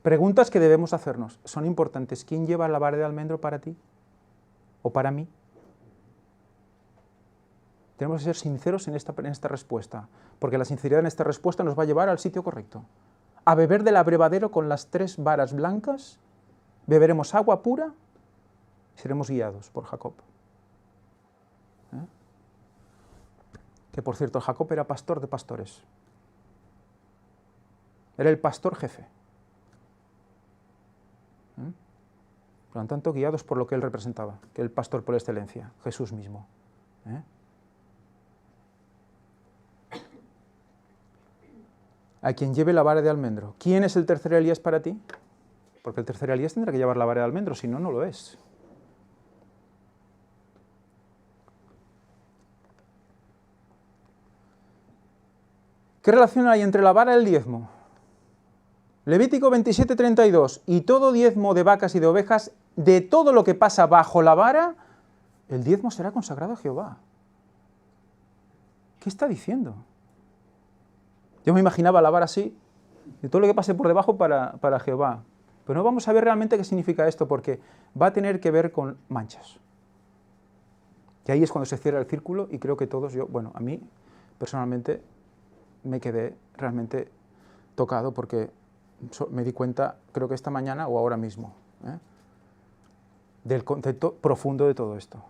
Preguntas que debemos hacernos. Son importantes. ¿Quién lleva la vara de almendro para ti? ¿O para mí? Tenemos que ser sinceros en esta respuesta, porque la sinceridad en esta respuesta nos va a llevar al sitio correcto. A beber del abrevadero con las 3 varas blancas, beberemos agua pura y seremos guiados por Jacob. Que por cierto, Jacob era pastor de pastores. Era el pastor jefe. Por lo tanto, guiados por lo que él representaba, que el pastor por excelencia, Jesús mismo. A quien lleve la vara de almendro. ¿Quién es el tercer Elías para ti? Porque el tercer Elías tendrá que llevar la vara de almendro, si no, no lo es. ¿Qué relación hay entre la vara y el diezmo? Levítico 27:32, y todo diezmo de vacas y de ovejas, de todo lo que pasa bajo la vara, el diezmo será consagrado a Jehová. ¿Qué está diciendo? Yo me imaginaba la vara así, de todo lo que pase por debajo para Jehová. Pero no vamos a ver realmente qué significa esto, porque va a tener que ver con manchas. Y ahí es cuando se cierra el círculo, y creo que todos, a mí, personalmente, me quedé realmente tocado, porque me di cuenta, creo que esta mañana o ahora mismo, del concepto profundo de todo esto.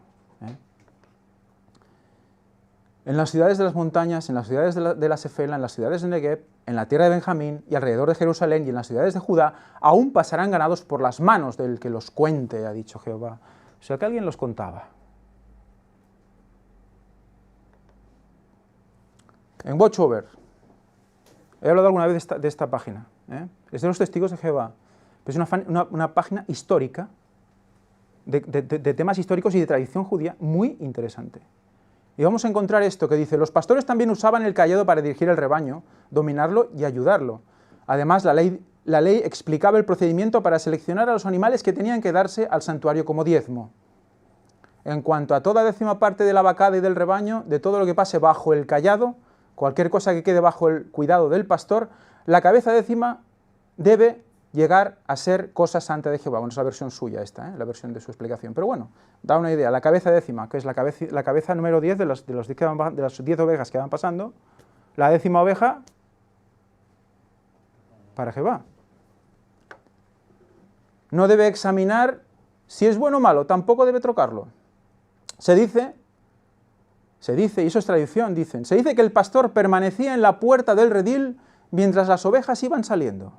En las ciudades de las montañas, en las ciudades de la Sefela, en las ciudades de Negev, en la tierra de Benjamín y alrededor de Jerusalén y en las ciudades de Judá, aún pasarán ganados por las manos del que los cuente, ha dicho Jehová. O sea que alguien los contaba. En Watchover, he hablado alguna vez de esta página, es de los testigos de Jehová, es una página histórica, de temas históricos y de tradición judía muy interesante. Y vamos a encontrar esto que dice, los pastores también usaban el cayado para dirigir el rebaño, dominarlo y ayudarlo. Además, la ley explicaba el procedimiento para seleccionar a los animales que tenían que darse al santuario como diezmo. En cuanto a toda 10ª parte de la vacada y del rebaño, de todo lo que pase bajo el cayado, cualquier cosa que quede bajo el cuidado del pastor, la cabeza 10ª debe llegar a ser cosa santa de Jehová. Bueno, es la versión suya esta, la versión de su explicación. Pero bueno, da una idea. La cabeza 10ª, que es la cabeza número 10 de las 10 ovejas que van pasando, la 10ª oveja para Jehová. No debe examinar si es bueno o malo, tampoco debe trocarlo. Se dice, y eso es tradición, se dice que el pastor permanecía en la puerta del redil mientras las ovejas iban saliendo.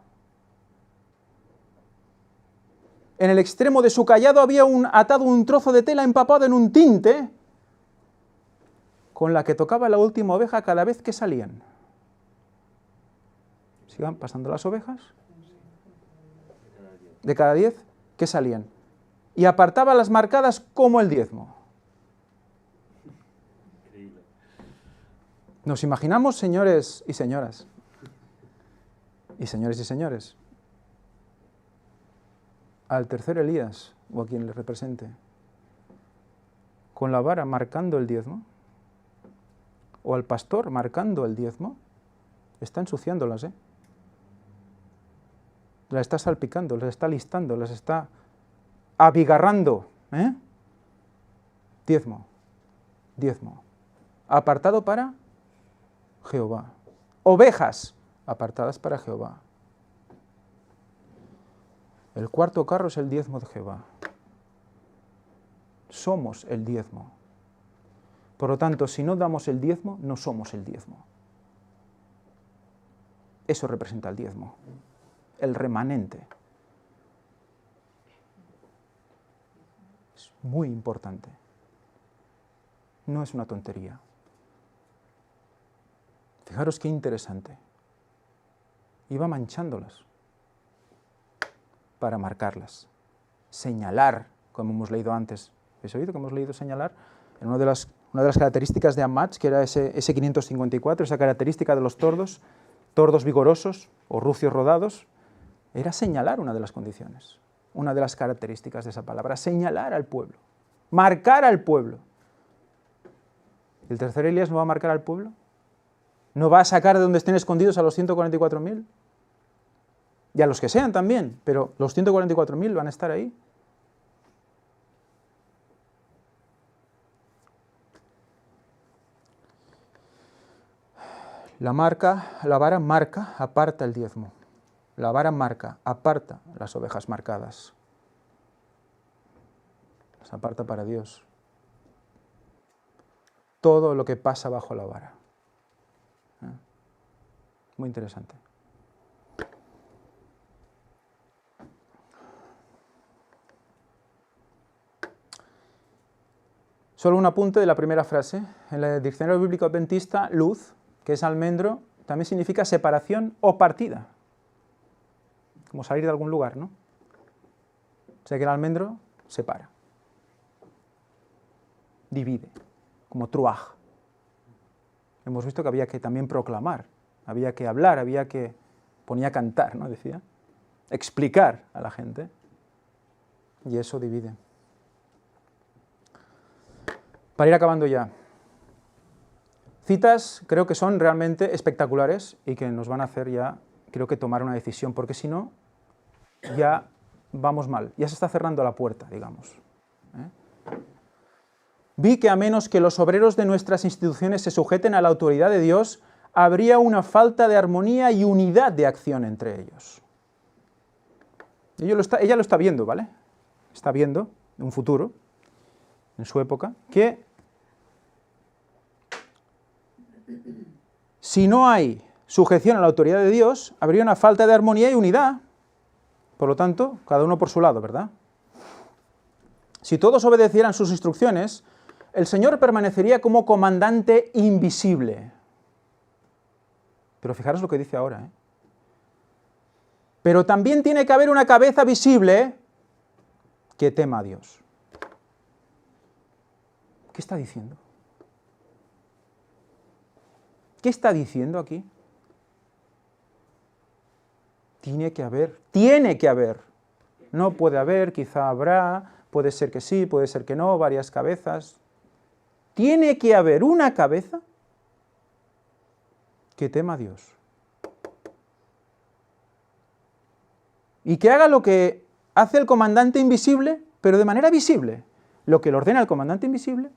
En el extremo de su cayado había atado un trozo de tela empapado en un tinte, con la que tocaba la última oveja cada vez que salían. Sigan pasando las ovejas, de cada 10, ¿qué salían? Y apartaba las marcadas como el diezmo. Nos imaginamos, señores y señoras, y señores, al tercer Elías, o a quien le represente, con la vara marcando el diezmo, o al pastor marcando el diezmo. Está ensuciándolas, las está salpicando, las está listando, las está abigarrando, Diezmo, apartado para Jehová. Ovejas apartadas para Jehová. El cuarto carro es el diezmo de Jehová. Somos el diezmo. Por lo tanto, si no damos el diezmo, no somos el diezmo. Eso representa el diezmo, el remanente. Es muy importante. No es una tontería. Fijaros qué interesante. Iba manchándolas para marcarlas. Señalar, como hemos leído antes. ¿Habéis oído que hemos leído señalar? En una de las características de Amatz, que era ese 554, esa característica de los tordos vigorosos o rucios rodados, era señalar una de las condiciones, una de las características de esa palabra, señalar al pueblo, marcar al pueblo. ¿El tercer Elías no va a marcar al pueblo? ¿No va a sacar de donde estén escondidos a los 144.000? Y a los que sean también, pero los 144.000 van a estar ahí. La vara marca, aparta el diezmo. La vara marca, aparta las ovejas marcadas. Las aparta para Dios. Todo lo que pasa bajo la vara. Muy interesante. Solo un apunte de la primera frase. En el diccionario bíblico adventista, luz, que es almendro, también significa separación o partida. Como salir de algún lugar, ¿no? O sea que el almendro separa. Divide, como truaj. Hemos visto que había que también proclamar, había que hablar, ponía a cantar, ¿no? Decía, explicar a la gente. Y eso divide. Para ir acabando ya. Citas creo que son realmente espectaculares y que nos van a hacer ya, creo que tomar una decisión, porque si no, ya vamos mal, ya se está cerrando la puerta, digamos. Vi que a menos que los obreros de nuestras instituciones se sujeten a la autoridad de Dios, habría una falta de armonía y unidad de acción entre ellos. Ella lo está viendo, ¿vale? Está viendo en un futuro, en su época, que si no hay sujeción a la autoridad de Dios, habría una falta de armonía y unidad. Por lo tanto, cada uno por su lado, ¿verdad? Si todos obedecieran sus instrucciones, el Señor permanecería como comandante invisible. Pero fijaros lo que dice ahora, Pero también tiene que haber una cabeza visible que tema a Dios. ¿Qué está diciendo? ¿Qué está diciendo aquí? Tiene que haber. No puede haber, quizá habrá, puede ser que sí, puede ser que no, varias cabezas. Tiene que haber una cabeza que tema a Dios. Y que haga lo que hace el comandante invisible, pero de manera visible. Lo que le ordena el comandante invisible,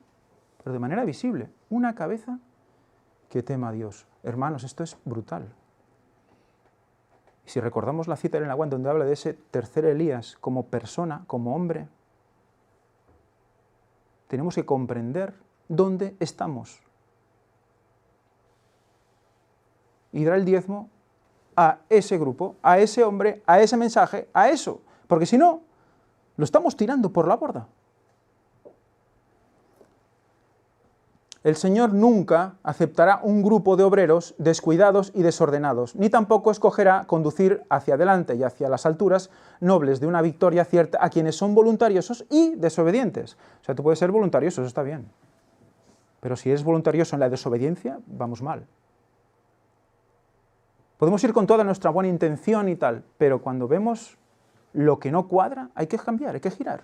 pero de manera visible. Una cabeza que tema a Dios. Hermanos, esto es brutal. Y si recordamos la cita de Ellen White donde habla de ese tercer Elías como persona, como hombre, tenemos que comprender dónde estamos. Y dar el diezmo a ese grupo, a ese hombre, a ese mensaje, a eso. Porque si no, lo estamos tirando por la borda. El Señor nunca aceptará un grupo de obreros descuidados y desordenados, ni tampoco escogerá conducir hacia adelante y hacia las alturas nobles de una victoria cierta a quienes son voluntariosos y desobedientes. O sea, tú puedes ser voluntarioso, eso está bien. Pero si eres voluntarioso en la desobediencia, vamos mal. Podemos ir con toda nuestra buena intención y tal, pero cuando vemos lo que no cuadra, hay que cambiar, hay que girar.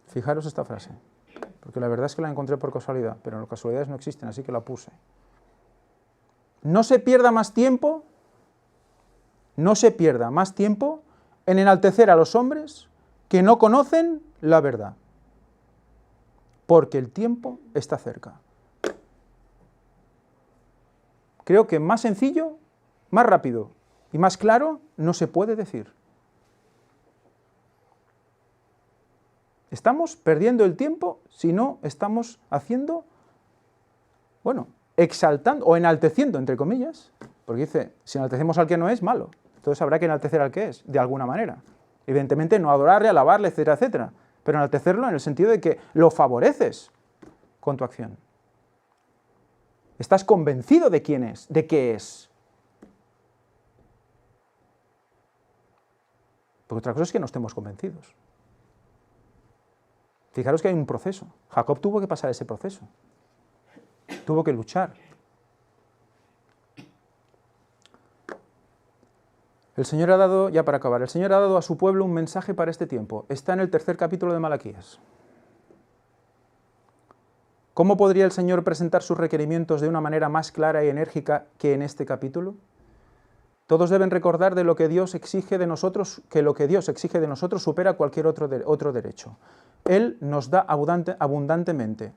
Fijaros esta frase, porque la verdad es que la encontré por casualidad, pero las casualidades no existen, así que la puse. No se pierda más tiempo en enaltecer a los hombres que no conocen la verdad, porque el tiempo está cerca. Creo que más sencillo, más rápido y más claro no se puede decir. Estamos perdiendo el tiempo si no estamos haciendo, bueno, exaltando o enalteciendo, entre comillas, porque dice, si enaltecemos al que no es, malo. Entonces habrá que enaltecer al que es, de alguna manera. Evidentemente no adorarle, alabarle, etcétera, etcétera, pero enaltecerlo en el sentido de que lo favoreces con tu acción. Estás convencido de quién es, de qué es. Porque otra cosa es que no estemos convencidos. Fijaros que hay un proceso. Jacob tuvo que pasar ese proceso. Tuvo que luchar. El Señor ha dado, ya para acabar, el Señor ha dado a su pueblo un mensaje para este tiempo. Está en el 3er capítulo de Malaquías. ¿Cómo podría el Señor presentar sus requerimientos de una manera más clara y enérgica que en este capítulo? Todos deben recordar de lo que Dios exige de nosotros, que lo que Dios exige de nosotros supera cualquier otro derecho. Él nos da abundantemente,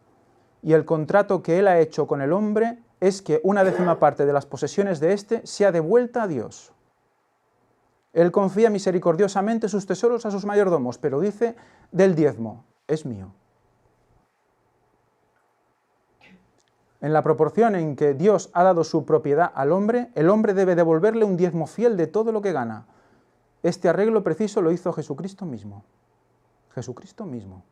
y el contrato que Él ha hecho con el hombre es que 1/10 parte de las posesiones de éste sea devuelta a Dios. Él confía misericordiosamente sus tesoros a sus mayordomos, pero dice del diezmo, es mío. En la proporción en que Dios ha dado su propiedad al hombre, el hombre debe devolverle un diezmo fiel de todo lo que gana. Este arreglo preciso lo hizo Jesucristo mismo. Jesucristo mismo.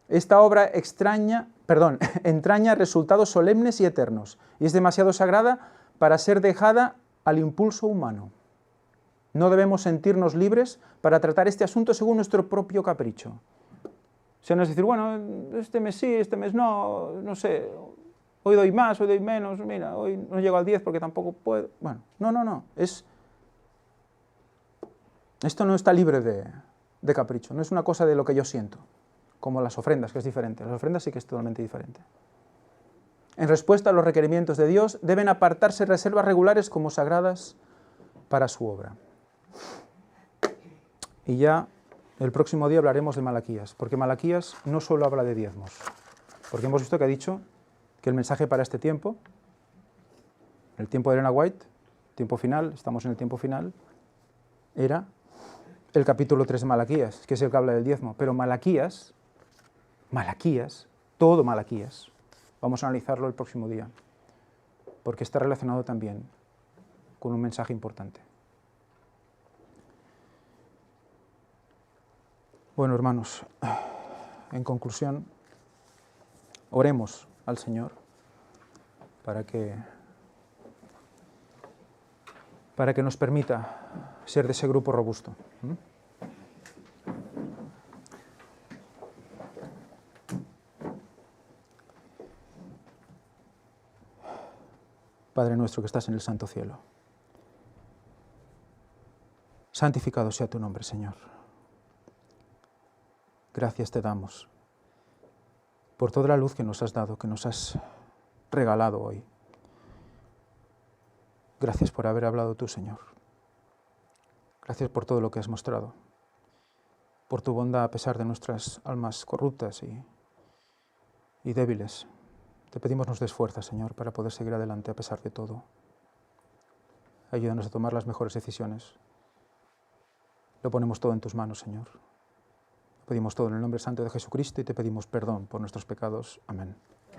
Esta obra entraña resultados solemnes y eternos, y es demasiado sagrada para ser dejada al impulso humano. No debemos sentirnos libres para tratar este asunto según nuestro propio capricho. O sea, no es decir, bueno, este mes sí, este mes no, no sé, hoy doy más, hoy doy menos, mira, hoy no llego al 10 porque tampoco puedo. Bueno, no, esto no está libre de capricho, no es una cosa de lo que yo siento, como las ofrendas, que es diferente. Las ofrendas sí que es totalmente diferente. En respuesta a los requerimientos de Dios, deben apartarse reservas regulares como sagradas para su obra. Y ya el próximo día hablaremos de Malaquías, porque Malaquías no solo habla de diezmos, porque hemos visto que ha dicho que el mensaje para este tiempo, el tiempo de Elena White, tiempo final, estamos en el tiempo final, era el capítulo 3 de Malaquías, que es el que habla del diezmo, pero Malaquías, todo Malaquías, vamos a analizarlo el próximo día, porque está relacionado también con un mensaje importante. Bueno, hermanos, en conclusión, oremos al Señor para que nos permita ser de ese grupo robusto. Padre nuestro que estás en el santo cielo, santificado sea tu nombre, Señor. Gracias te damos por toda la luz que nos has dado, que nos has regalado hoy. Gracias por haber hablado tú, Señor. Gracias por todo lo que has mostrado, por tu bondad a pesar de nuestras almas corruptas y débiles. Te pedimos nos des fuerza, Señor, para poder seguir adelante a pesar de todo. Ayúdanos a tomar las mejores decisiones. Lo ponemos todo en tus manos, Señor. Pedimos todo en el nombre santo de Jesucristo y te pedimos perdón por nuestros pecados. Amén.